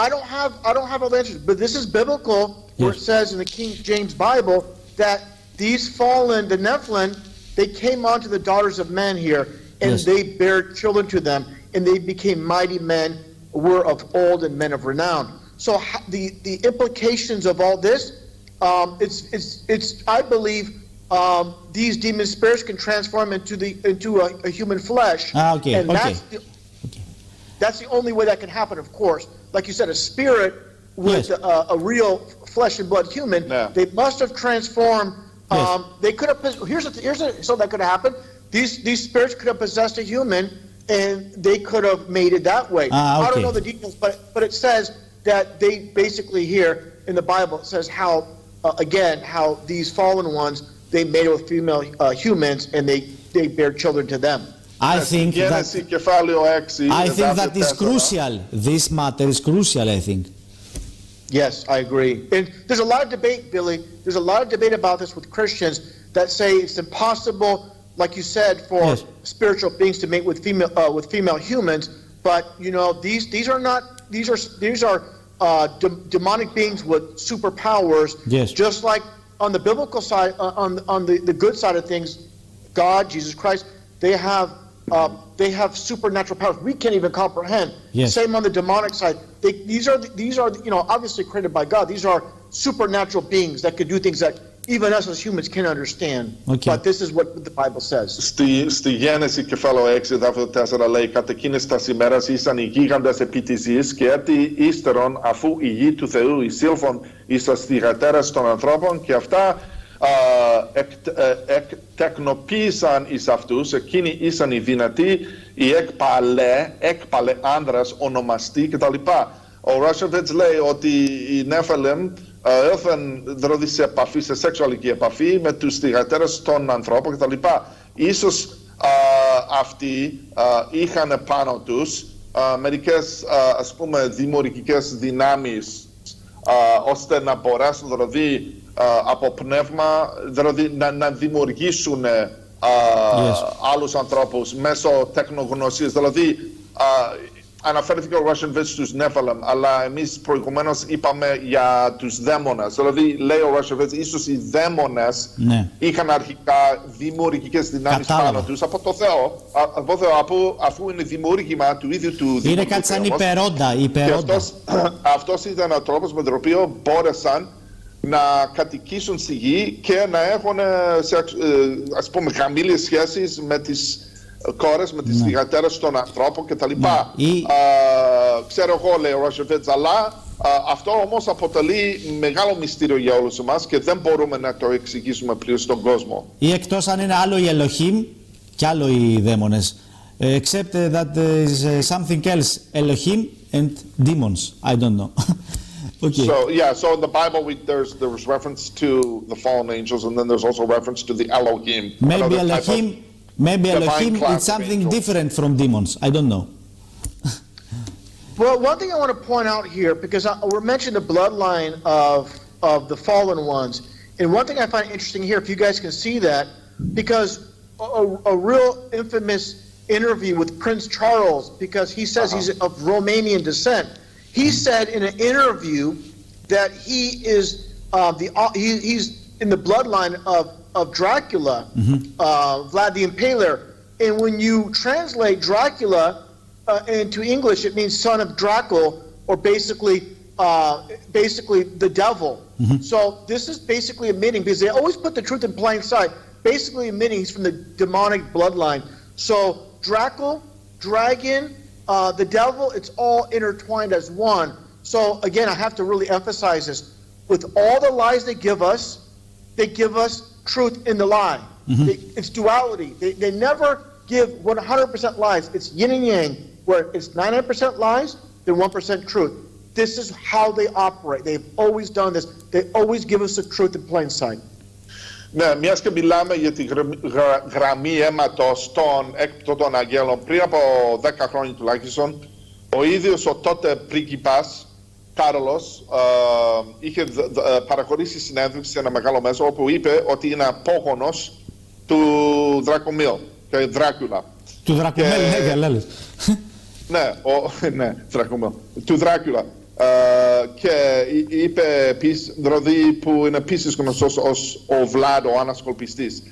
S3: I don't have all the answers, but this is biblical, where it says in the King James Bible that these fallen, the Nephilim, they came onto the daughters of men here, and they bare children to them, and they became mighty men, were of old and men of renown. So the implications of all this, it's I believe these demon spirits can transform into a human flesh. That's the only way that can happen, of course. Like you said, a spirit with a real flesh and blood human, they must have transformed. They could have. Here's something that could have happened. These spirits could have possessed a human, and they could have made it that way. I don't know the details, but it says that they basically here in the Bible, it says how how these fallen ones, they made it with female humans, and they bear children to them.
S1: I think that is crucial. This matter is crucial, I think.
S3: Yes, I agree. And there's a lot of debate, Billy. There's a lot of debate about this with Christians that say it's impossible, like you said, for spiritual beings to mate with female humans. But you know, these are demonic beings with superpowers.
S1: Yes.
S3: Just like on the biblical side, on the good side of things, God, Jesus Christ, they have supernatural powers we can't even comprehend.
S1: Yes.
S3: Same on the demonic side. These are you know, obviously created by God. These are supernatural beings that could do things that even us as humans can't understand. But this is what the Bible says.
S2: Στη Γένεση κεφάλαιο 6, εδάφιο 4 λέει, κατ' εκείνες τας ημέρας ήσαν οι γίγαντες επί της γης και έτη ύστερον αφού η γη του Θεού εισήλθον εις τας θυγατέρας των ανθρώπων και αυτά εκτεκνοποίησαν εις αυτούς, εκείνοι ήσαν οι δυνατοί, οι έκπαλε άνδρας ονομαστοί κτλ. Ο Ράσεβιτς λέει ότι οι Νέφελεμ ήρθαν δηλαδή σε επαφή, σε σεξουαλική επαφή με τους θυγατέρες των ανθρώπων κτλ. Ίσως αυτοί είχαν πάνω τους μερικές ας πούμε δημιουργικές δυνάμεις ώστε να μπορέσουν δηλαδή από πνεύμα δηλαδή να δημιουργήσουν άλλους ανθρώπους μέσω τεχνογνωσίας. Δηλαδή αναφέρθηκε ο Russian Vids στους Nephilim, αλλά εμείς προηγουμένως είπαμε για τους δαίμονες. Δηλαδή λέει ο Russian Vids, ίσως οι δαίμονες είχαν αρχικά δημιουργικές δυνάμεις πάνω τους από το Θεό, αφού είναι δημιούργημα του ίδιου του δημιουργικού.
S1: Είναι κάτι σαν υπερόντα.
S2: Αυτός ήταν ο τρόπος με τον οποίο μπόρεσαν να κατοικήσουν στη γη και να έχουν ας πούμε χαμηλές σχέσεις με τις κόρες, με τις θυγατέρες των ανθρώπων κτλ. Ξέρω εγώ, λέει ο Ράσεβιτς, αλλά αυτό όμως αποτελεί μεγάλο μυστήριο για όλους εμάς και δεν μπορούμε να το εξηγήσουμε πλήρως στον κόσμο.
S1: Ή εκτός αν είναι άλλο η Elohim και άλλο οι δαίμονες. Except that there is something else, Elohim and demons. I don't know. Okay.
S2: So in the Bible there's reference to the fallen angels, and then there's also reference to the Elohim.
S1: Maybe Elohim is something different from demons. I don't know.
S3: Well, one thing I want to point out here, because we're mentioning the bloodline of the fallen ones, and one thing I find interesting here, if you guys can see that, because a real infamous interview with Prince Charles, because he says he's of Romanian descent. He said in an interview that he is he's in the bloodline of Dracula, Vlad the Impaler. And when you translate Dracula, into English, it means son of Draco, or basically the devil. So this is basically admitting, because they always put the truth in plain sight, basically admitting he's from the demonic bloodline. So Draco, dragon, the devil, it's all intertwined as one. So again, I have to really emphasize this. With all the lies they give us truth in the lie. It's duality. They never give 100% lies. It's yin and yang, where it's 99% lies, then 1% truth. This is how they operate. They've always done this. They always give us the truth in plain sight.
S2: Ναι, μιας και μιλάμε για τη γραμμή αίματος των έκπτωτων αγγέλων πριν από 10 χρόνια τουλάχιστον, ο ίδιος ο τότε πρίγκιπας Κάρολος είχε παραχωρήσει συνέντευξη σε ένα μεγάλο μέσο όπου είπε ότι είναι απόγονος του Δρακομίλ και Δράκουλα.
S1: Του Δρακομίλ, ναι, καλά λες.
S2: Ναι, Δρακομίλ. Του Δράκουλα. Και είπε επίσης, δηλαδή που είναι επίσης γνωστός ως ο Βλάντ, ο ανασκοπιστής.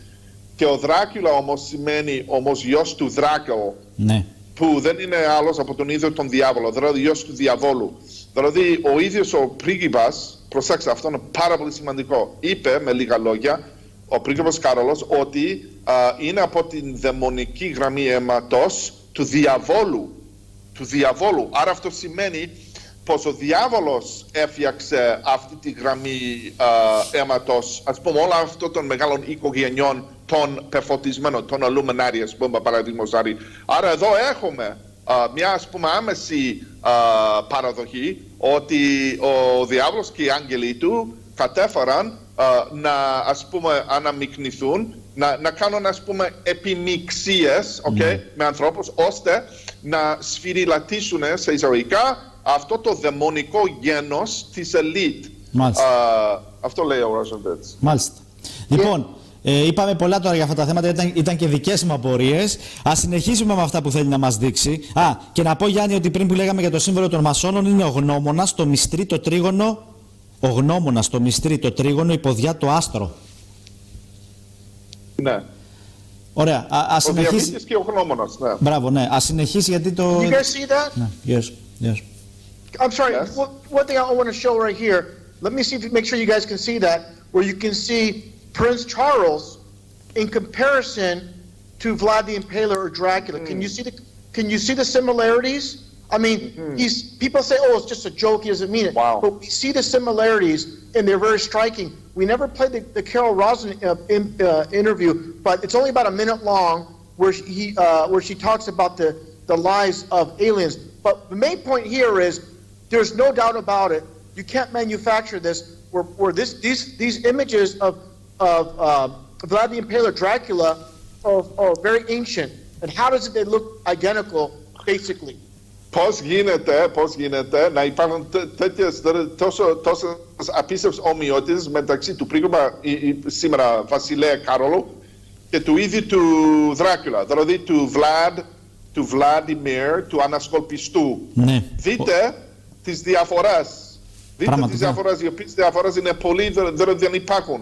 S2: Και ο Δράκουλα όμως σημαίνει όμως γιος του Δράκο, ναι, που δεν είναι άλλος από τον ίδιο τον διάβολο, δηλαδή γιος του διαβόλου. Δηλαδή ο ίδιος ο πρίγκιπας, προσέξτε, αυτό είναι πάρα πολύ σημαντικό, είπε με λίγα λόγια ο πρίγκιπας Κάρολος ότι είναι από την δαιμονική γραμμή αίματος του διαβόλου. Άρα αυτό σημαίνει πως ο διάβολος έφτιαξε αυτή τη γραμμή αίματος, ας πούμε, όλα αυτών των μεγάλων οικογενειών των πεφωτισμένων, των Illuminati, ας πούμε, παραδείγματος χάρη. Άρα εδώ έχουμε μια, ας πούμε, άμεση παραδοχή ότι ο διάβολος και οι άγγελοι του κατέφεραν να, ας πούμε, αναμεικνηθούν, να κάνουν, ας πούμε, επιμιξίες, με ανθρώπους, ώστε να σφυριλατήσουν σε εισαγωγικά αυτό το δαιμονικό γένος της ελίτ. Αυτό λέει ο Russian Vids.
S1: Μάλιστα. Λοιπόν, είπαμε πολλά τώρα για αυτά τα θέματα, ήταν και δικές μου απορίες. Ας συνεχίσουμε με αυτά που θέλει να μας δείξει. Και να πω, Γιάννη, ότι πριν που λέγαμε για το σύμβολο των μασόνων, είναι ο γνώμονας, το μυστρί, το τρίγωνο, ο γνώμονας, το μυστρί, το τρίγωνο, η ποδιά, το άστρο.
S2: Ναι.
S1: Ωραία, ας συνεχίσει.
S2: Ο διαβήτης και ο γνώμονας, ναι.
S1: Μπράβο, ναι. Ας συνεχίσει γιατί το...
S3: You guys see that?
S1: Ναι, yes.
S3: I'm sorry,
S2: yes.
S3: One thing I want to show right here, let me see make sure you guys can see that, where you can see Prince Charles in comparison to Vlad the Impaler or Dracula. Can you see the similarities? I mean, people say, oh, it's just a joke, he doesn't mean it.
S2: Wow.
S3: But we see the similarities, and they're very striking. We never played the Carol Rosin interview, but it's only about a minute long, where she talks about the lies of aliens. But the main point here is, there's no doubt about it. You can't manufacture this. Where these images of Vlad the Impaler, Dracula, are very ancient. And how does it they look identical, basically?
S2: Πώς γίνεται να υπάρχουν τόσες απίστευτες ομοιότητες μεταξύ του πρίγκιπα σήμερα βασιλέα Κάρολου και του ίδιου του Δράκουλα, δηλαδή του Βλάντιμιρ, του ανασκοπιστού. Ναι. Δείτε τις διαφορές. Οι οποίες διαφορές είναι πολύ, δεν υπάρχουν.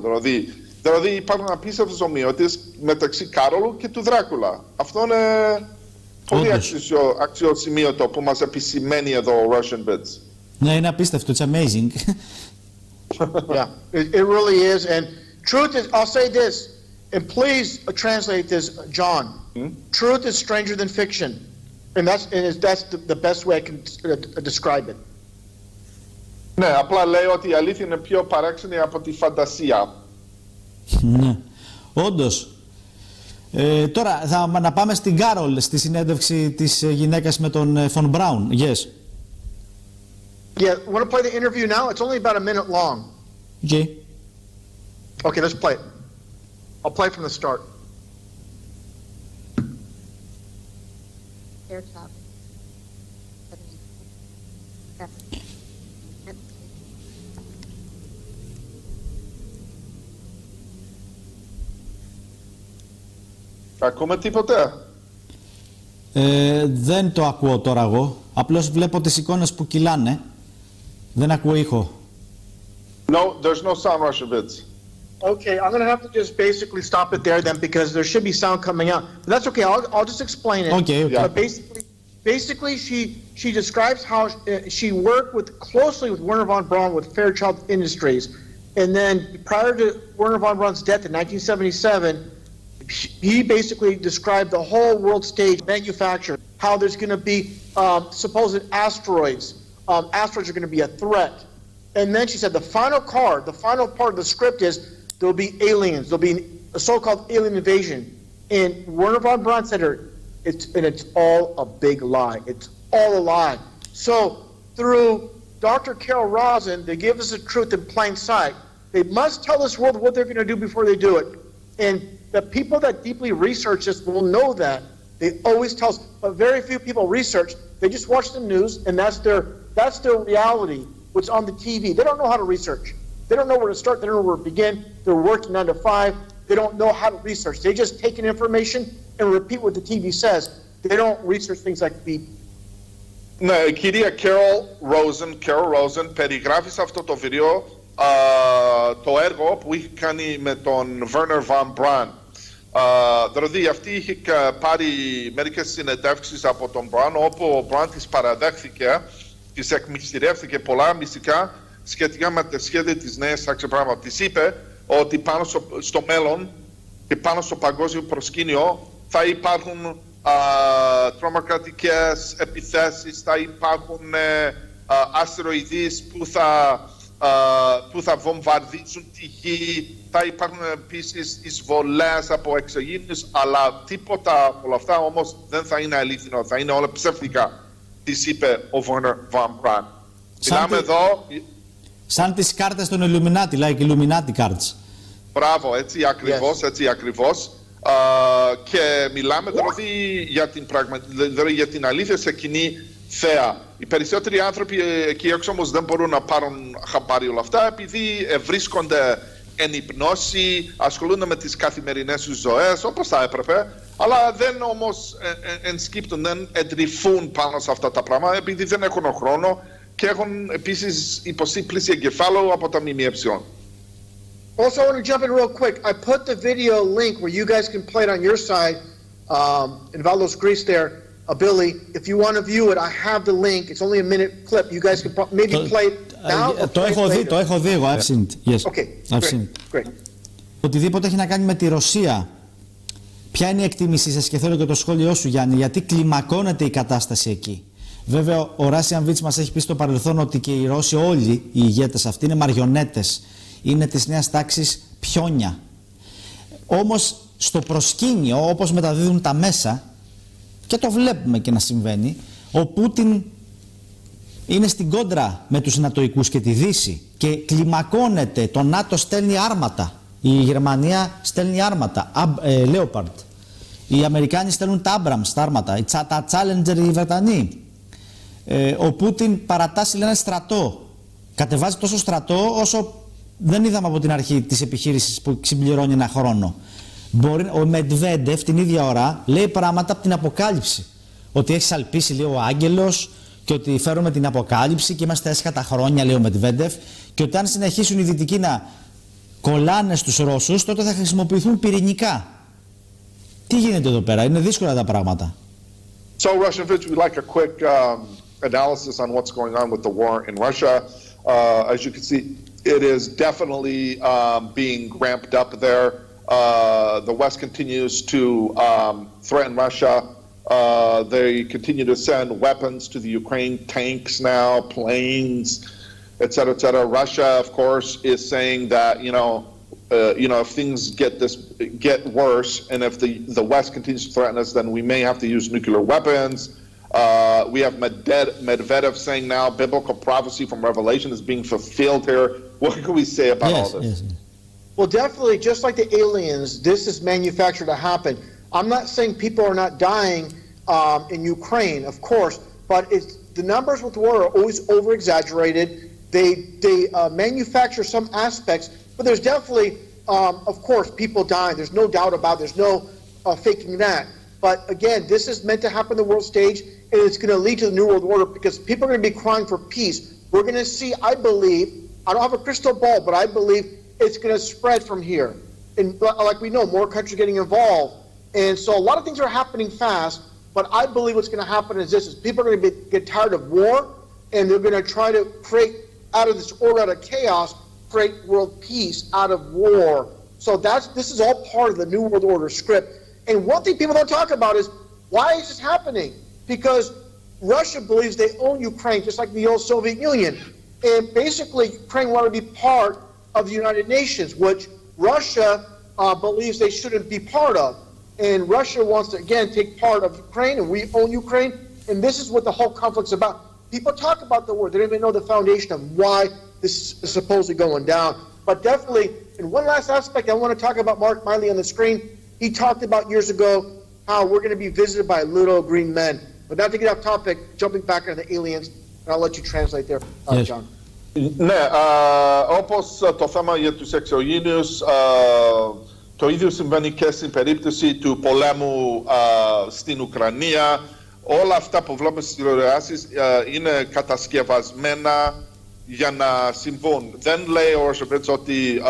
S2: Δηλαδή υπάρχουν απίστευτες ομοιότητες μεταξύ Κάρολου και του Δράκουλα. Αυτό είναι πολύ αξιοσημείωτο που μας επισημαίνει εδώ ο Russian Vids.
S1: Ναι, είναι απίστευτο. It's amazing.
S3: Yeah, it really is. And truth is, I'll say this, and please translate this, John. Truth is stranger than fiction. And that's the best way I can describe it.
S2: Ναι, απλά λέει ότι η αλήθεια είναι πιο παράξενη από τη φαντασία.
S1: Ναι, όντως. Τώρα να πάμε στην Κάρολ, στη συνέντευξη της γυναίκας με τον Φον Μπράουν. Yes.
S3: Yeah, want to play the interview now? It's only about a minute long.
S1: Okay.
S3: Okay, let's play it. I'll play from the start.
S2: Ακούμε τίποτε?
S1: Δεν το ακούω τώρα εγώ. Απλώς βλέπω τις εικόνες που κυλάνε. Δεν ακούω ήχο.
S2: No, there's no sound, Russian Vids.
S3: Okay, I'm going to have to just basically stop it there then, because there should be sound coming out. But that's okay, I'll just explain it.
S1: Okay.
S3: But basically, basically she describes how she worked closely with Wernher von Braun with Fairchild Industries, and then prior to Wernher von Braun's death in 1977, he basically described the whole world stage manufacture, how there's going to be supposed asteroids. Asteroids are going to be a threat. And then she said the final part of the script is there'll be aliens, there'll be a so-called alien invasion. And Wernher von Braun said it's all a big lie. It's all a lie. So through Dr. Carol Rosin, they give us the truth in plain sight. They must tell this world what they're going to do before they do it. And the people that deeply research this will know that. They always tell us, but very few people research. They just watch the news, and that's their reality, what's on the TV. They don't know how to research. They don't know where to start. They don't know where to begin. They're working 9 to 5. They don't know how to research. They just take in information and repeat what the TV says. They don't research things like the...
S2: Ναι, η κυρία Carol Rosin περιγράφει σε αυτό το βίντεο το έργο που είχε κάνει με τον Wernher von Braun. Δηλαδή αυτή είχε πάρει μερικές συνεντεύξεις από τον Braun, όπου ο Braun της παραδέχθηκε, της εκμυστηρεύτηκε πολλά μυστικά σχετικά με τα σχέδια της Νέας Τάξης πράγματα. Της είπε ότι πάνω στο μέλλον και πάνω στο παγκόσμιο προσκήνιο θα υπάρχουν τρομοκρατικές επιθέσεις, θα υπάρχουν αστεροειδείς που θα βομβαρδίζουν τη γη, θα υπάρχουν επίσης εισβολές από εξωγήινους, αλλά τίποτα από όλα αυτά όμως δεν θα είναι αλήθινο, θα είναι όλα ψεύτικα, της είπε ο Wernher von Braun. Μιλάμε εδώ...
S1: Σαν τις κάρτες των Illuminati, like Illuminati cards.
S2: Μπράβο, έτσι ακριβώς, έτσι ακριβώς. Και μιλάμε δηλαδή για την αλήθεια σε κοινή θέα. Οι περισσότεροι άνθρωποι εκεί έξω όμως δεν μπορούν να πάρουν χαμπάρι όλα αυτά, επειδή βρίσκονται εν υπνώση, ασχολούνται με τις καθημερινές τους ζωές όπως θα έπρεπε, αλλά δεν όμως ενσκύπτουν, δεν εντρυφούν πάνω σε αυτά τα πράγματα, επειδή δεν έχουν χρόνο και έχουν επίσης υποστεί πλήση εγκεφάλου από τα ΜΜΕ.
S3: Also, I want to jump in real quick. I put the video link where you guys can play it on your side, in Valos, Greece there, Billy. If you want to view it, I have the link. It's only a minute clip. You guys can maybe play it now.
S1: Το έχω δει εγώ. I've seen it. Yes.
S3: Okay,
S1: I've seen it.
S3: Great.
S1: Οτιδήποτε έχει να κάνει με τη Ρωσία, ποια είναι η εκτίμησή σας και θέλω και το σχόλιο σου, Γιάννη, γιατί κλιμακώνεται η κατάσταση εκεί. Βέβαια, ο Russian Vids μας έχει πει στο παρελθόν ότι και οι Ρώσοι όλοι, οι ηγέτες αυτοί, είναι μαριονέτες. Είναι της Νέας Τάξης πιόνια. Όμως στο προσκήνιο, όπως μεταδίδουν τα μέσα, και το βλέπουμε και να συμβαίνει, ο Πούτιν είναι στην κόντρα με τους Νατοικούς και τη Δύση και κλιμακώνεται. Το ΝΑΤΟ στέλνει άρματα, η Γερμανία στέλνει άρματα, Leopard. Οι Αμερικάνοι στέλνουν τα Abrams, τα άρματα, τα Challenger οι Βρετανοί. Ο Πούτιν παρατάσσει, λένε, στρατό. Κατεβάζει τόσο στρατό όσο δεν είδαμε από την αρχή της επιχείρησης που συμπληρώνει ένα χρόνο. Ο Μετβέντεφ την ίδια ώρα λέει πράγματα από την Αποκάλυψη. Ότι έχει σαλπίσει, λέει, ο Άγγελος, και ότι φέρουμε την Αποκάλυψη και είμαστε έσχατα χρόνια, λέει ο Μετβέντεφ, και ότι αν συνεχίσουν οι Δυτικοί να κολλάνε στους Ρώσους, τότε θα χρησιμοποιηθούν πυρηνικά. Τι γίνεται εδώ πέρα, είναι δύσκολα τα πράγματα.
S2: So, Russian Vids, we'd like a quick analysis on what's going on with the war in Russia. As you can see, it is definitely being ramped up there. The West continues to threaten Russia. They continue to send weapons to the Ukraine, tanks now, planes, etc., etc. Russia, of course, is saying that, if things get worse, and if the West continues to threaten us, then we may have to use nuclear weapons. We have Medvedev saying now biblical prophecy from Revelation is being fulfilled here. What can we say about all this?
S1: Yes.
S3: Well, definitely, just like the aliens, this is manufactured to happen. I'm not saying people are not dying in Ukraine, of course, but the numbers with war are always over-exaggerated. They manufacture some aspects, but there's definitely, of course, people dying. There's no doubt about it. There's no faking that. But again, this is meant to happen on the world stage, and it's going to lead to the New World Order because people are going to be crying for peace. We're going to see, I believe, I don't have a crystal ball, but I believe it's going to spread from here. And like we know, more countries getting involved. And so a lot of things are happening fast. But I believe what's going to happen is this: is people are going to get tired of war, and they're going to try to create out of this order, out of chaos, create world peace out of war. So this is all part of the New World Order script. And one thing people don't talk about is, why is this happening? Because Russia believes they own Ukraine, just like the old Soviet Union. And basically, Ukraine want to be part of the United Nations, which Russia believes they shouldn't be part of. And Russia wants to, again, take part of Ukraine, and we own Ukraine. And this is what the whole conflict's about. People talk about the war. They don't even know the foundation of why this is supposedly going down. But definitely, and one last aspect, I want to talk about Mark Miley on the screen. He talked about years ago how we're going to be visited by little green men. But not to get off topic, jumping back on the aliens, and I'll let you translate there, John.
S2: Ναι, όπως το θέμα για τους εξωγήινους, το ίδιο συμβαίνει και στην περίπτωση του πολέμου στην Ουκρανία. Όλα αυτά που βλέπουμε στις τηλεοράσεις είναι κατασκευασμένα για να συμβούν. Δεν λέει ο Ροσοβίτς ότι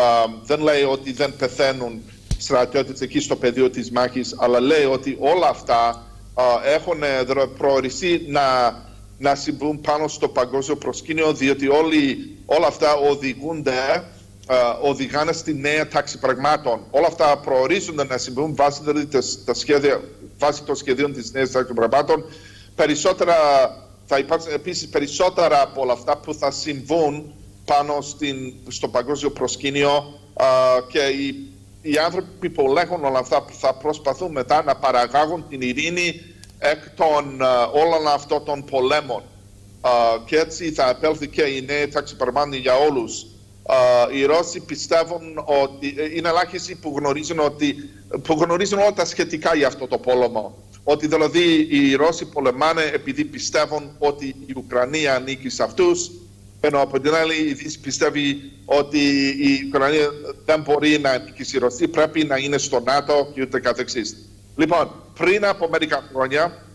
S2: δεν πεθαίνουν στρατιώτες εκεί στο πεδίο της μάχης, αλλά λέει ότι όλα αυτά έχουν προοριστεί να συμβούν πάνω στο παγκόσμιο προσκήνιο, διότι όλα αυτά οδηγάνε στη νέα τάξη πραγμάτων. Όλα αυτά προορίζονται να συμβούν βάσει των σχεδίων της νέας τάξης πραγμάτων. Θα υπάρξουν επίσης περισσότερα από όλα αυτά που θα συμβούν πάνω στο παγκόσμιο προσκήνιο, και οι άνθρωποι που λέγουν όλα αυτά θα προσπαθούν μετά να παραγάγουν την ειρήνη εκ των όλων αυτών των πολέμων. Και έτσι θα επέλθει και η νέα τάξη πραγμάτων για όλους. Οι Ρώσοι πιστεύουν ότι είναι ελάχιστοι που γνωρίζουν όλα τα σχετικά για αυτό το πόλεμο. Ότι δηλαδή οι Ρώσοι πολεμάνε επειδή πιστεύουν ότι η Ουκρανία ανήκει σε αυτούς, ενώ από την άλλη η Δύση πιστεύει ότι η Ουκρανία δεν μπορεί να ανήκει στη Ρωσία, πρέπει να είναι στο ΝΑΤΟ και ούτε καθεξής. Λοιπόν, πριν από μερικά χρόνια,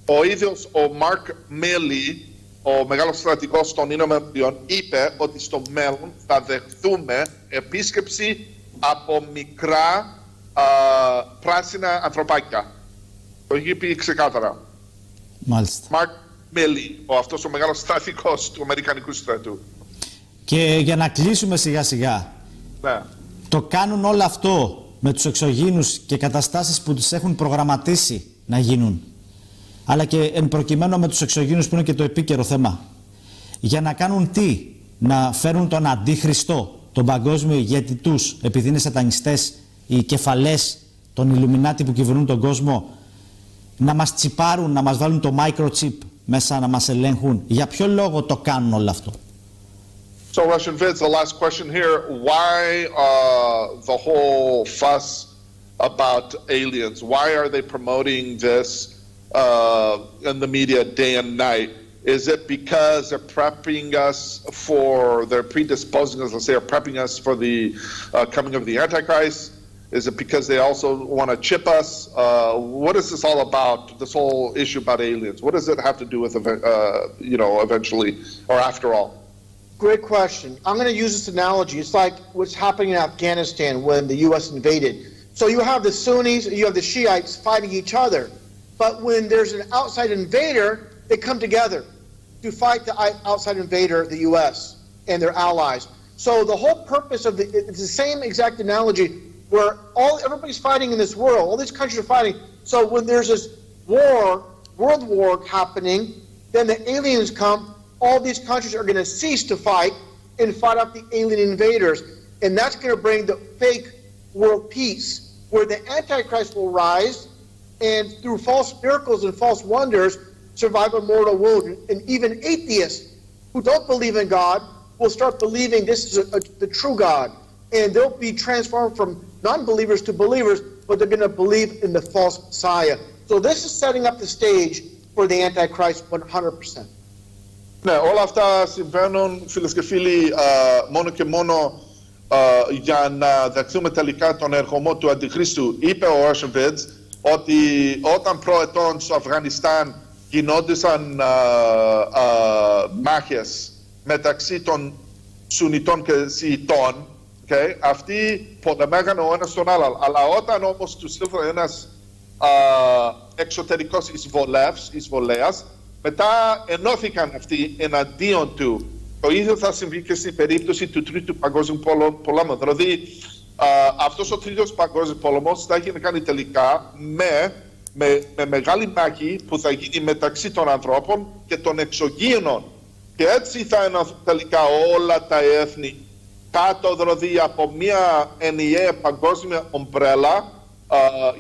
S2: ο ίδιος ο Μαρκ Μίλι, ο μεγάλος στρατηγός των Ηνωμένων Πολιτειών, είπε ότι στο μέλλον θα δεχθούμε επίσκεψη από μικρά πράσινα ανθρωπάκια. Το έχει πει ξεκάθαρα.
S1: Μάλιστα.
S2: Μαρκ Μίλι, αυτός ο μεγάλος στρατηγός του Αμερικανικού στρατού.
S1: Και για να κλείσουμε σιγά σιγά,
S2: ναι,
S1: το κάνουν όλο αυτό με τους εξωγήινους και καταστάσεις που τους έχουν προγραμματίσει να γίνουν, αλλά και εν προκειμένου με τους εξωγήινους που είναι και το επίκαιρο θέμα, για να κάνουν τι? Να φέρουν τον αντίχριστο, τον παγκόσμιο ηγέτη τους, επειδή είναι σατανιστές οι κεφαλές των Ιλουμινάτι που κυβερνούν τον κόσμο, να μας τσιπάρουν, να μας βάλουν το microchip μέσα, να μας ελέγχουν? Για ποιο λόγο το κάνουν όλο αυτό?
S2: So Russian Vids, the last question here, why the whole fuss about aliens? Why are they promoting this in the media day and night? Is it because they're prepping us for, they're predisposing us, let's say, are prepping us for the coming of the Antichrist? Is it because they also want to chip us? What is this all about, this whole issue about aliens? What does it have to do with, eventually, or after all?
S3: Great question. I'm going to use this analogy. It's like what's happening in Afghanistan when the U.S. invaded. So you have the Sunnis, you have the Shiites fighting each other. But when there's an outside invader, they come together to fight the outside invader, the U.S., and their allies. So the whole purpose of it's the same exact analogy where everybody's fighting in this world. All these countries are fighting. So when there's this war, world war happening, then the aliens come. All these countries are going to cease to fight and fight off the alien invaders. And that's going to bring the fake world peace, where the Antichrist will rise and through false miracles and false wonders survive a mortal wound. And even atheists who don't believe in God will start believing this is the true God. And they'll be transformed from non-believers to believers, but they're going to believe in the false Messiah. So this is setting up the stage for the Antichrist 100%.
S2: Ναι, όλα αυτά συμβαίνουν, φίλες και φίλοι, μόνο και μόνο για να δεχθούμε τελικά τον ερχομό του Αντιχρίστου. Είπε ο Russian Vids ότι όταν προετών στο Αφγανιστάν γινόντουσαν μάχες μεταξύ των Σουνιτών και Σιητών, αυτοί πολεμάγαν ο ένας τον άλλο. Αλλά όταν όμως τους ήρθε ένας εξωτερικός εισβολέας. Μετά ενώθηκαν αυτοί εναντίον του. Το ίδιο θα συμβεί και στην περίπτωση του Τρίτου Παγκόσμιου Πολέμου. Δηλαδή, αυτός ο Τρίτος Παγκόσμιος Πόλεμος θα γίνει κάνει τελικά με μεγάλη μάχη που θα γίνει μεταξύ των ανθρώπων και των εξωγήινων. Και έτσι θα ενωθούν τελικά όλα τα έθνη κάτω δηλαδή από μια ενιαία παγκόσμια ομπρέλα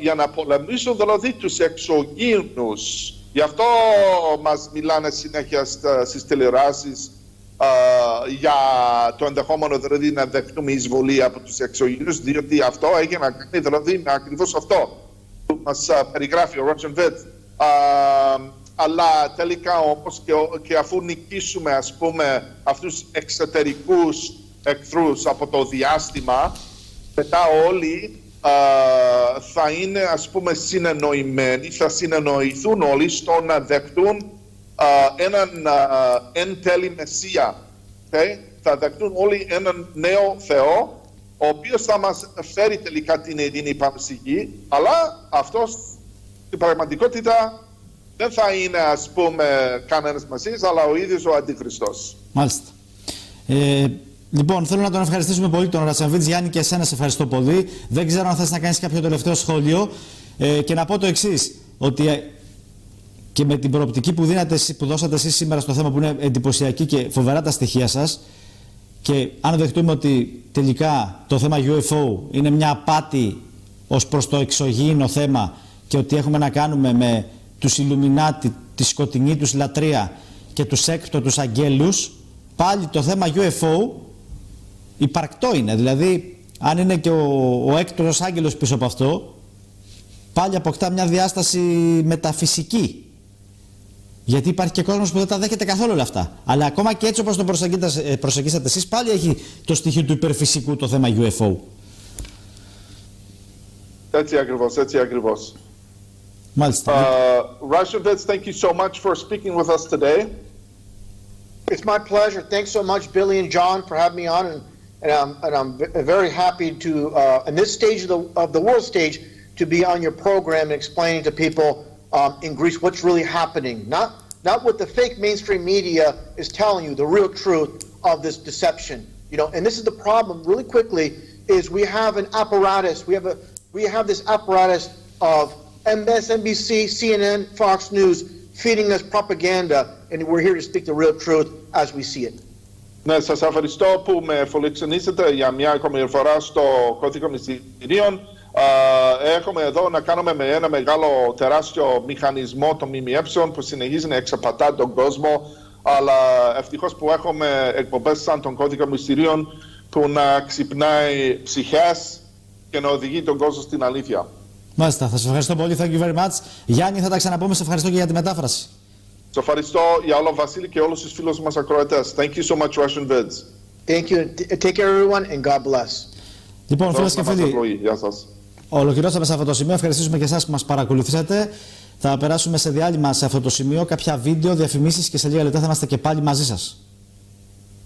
S2: για να πολεμήσουν δηλαδή τους εξωγήινους. Γι' αυτό μας μιλάνε συνέχεια στις τηλεοράσεις για το ενδεχόμενο δηλαδή να δεχτούμε εισβολή από τους εξωγήινους, διότι αυτό έχει να κάνει δηλαδή με ακριβώς αυτό που μας περιγράφει ο Russian Vids. Αλλά τελικά όμως και αφού νικήσουμε ας πούμε αυτούς τους εξωτερικούς εχθρούς από το διάστημα, μετά όλοι θα είναι ας πούμε συνεννοημένοι, θα συνεννοηθούν όλοι στο να δεχτούν έναν εν τέλει Μεσσία. Okay? Θα δεχτούν όλοι έναν νέο Θεό, ο οποίος θα μας φέρει τελικά την ειρήνη πάνω στη γη, αλλά αυτός στην πραγματικότητα δεν θα είναι ας πούμε κανένας Μεσσίας, αλλά ο ίδιος ο Αντιχριστός.
S1: Μάλιστα. Λοιπόν, θέλω να τον ευχαριστήσουμε πολύ τον Russian Vids. Γιάννη, και εσένα σε ευχαριστώ πολύ. Δεν ξέρω αν θες να κάνεις κάποιο τελευταίο σχόλιο και να πω το εξής, ότι και με την προοπτική που δώσατε εσείς σήμερα στο θέμα, που είναι εντυπωσιακή και φοβερά τα στοιχεία σας, και αν δεχτούμε ότι τελικά το θέμα UFO είναι μια απάτη ως προς το εξωγήινο θέμα και ότι έχουμε να κάνουμε με τους Ιλουμινάτι, τη σκοτεινή τους λατρεία και τους έκτοτους αγγέλους, πάλι το θέμα UFO υπαρκτό είναι. Δηλαδή, αν είναι και ο έκτοτος άγγελος πίσω από αυτό, πάλι αποκτά μια διάσταση μεταφυσική. Γιατί υπάρχει και κόσμος που δεν τα δέχεται καθόλου όλα αυτά. Αλλά ακόμα και έτσι όπως το προσεγγίσατε εσείς, πάλι έχει το στοιχείο του υπερφυσικού το θέμα UFO.
S2: Έτσι ακριβώς, έτσι ακριβώς.
S1: Μάλιστα.
S2: Russian Vids, thank you so much for speaking with us today.
S3: It's my pleasure. Thanks so much, Billy and John, for having me on, and I'm very happy to, in this stage of the world stage, to be on your program and explaining to people in Greece what's really happening. Not what the fake mainstream media is telling you, the real truth of this deception. You know, and this is the problem. Really quickly, is we have an apparatus. We have this apparatus of MSNBC, CNN, Fox News feeding us propaganda, and we're here to speak the real truth as we see it.
S2: Ναι, σας ευχαριστώ που με φιλοξενήσετε για μια ακόμη φορά στο Κώδικα Μυστηρίων. Έχουμε εδώ να κάνουμε με ένα μεγάλο τεράστιο μηχανισμό των ΜΜΕ που συνεχίζει να εξαπατά τον κόσμο, αλλά ευτυχώς που έχουμε εκπομπές σαν τον Κώδικα Μυστηρίων που να ξυπνάει ψυχές και να οδηγεί τον κόσμο στην αλήθεια.
S1: Μάλιστα, θα σας ευχαριστώ πολύ. Thank you very much. Γιάννη, θα τα ξαναπούμε. Σε ευχαριστώ και για τη μετάφραση.
S2: Σε ευχαριστώ για όλο Βασίλη και όλους τους φίλους μας ακροατές. Thank you so much, Russian Vids.
S3: Thank you. Take care everyone and God bless.
S1: Λοιπόν, φίλες και φίλοι,
S2: γεια σας.
S1: Ολοκληρώσαμε σε αυτό το σημείο. Ευχαριστήσουμε και εσάς που μας παρακολουθήσατε. Θα περάσουμε σε διάλειμμα σε αυτό το σημείο. Κάποια βίντεο, διαφημίσεις και σε λίγα λεπτά θα είμαστε και πάλι μαζί σας.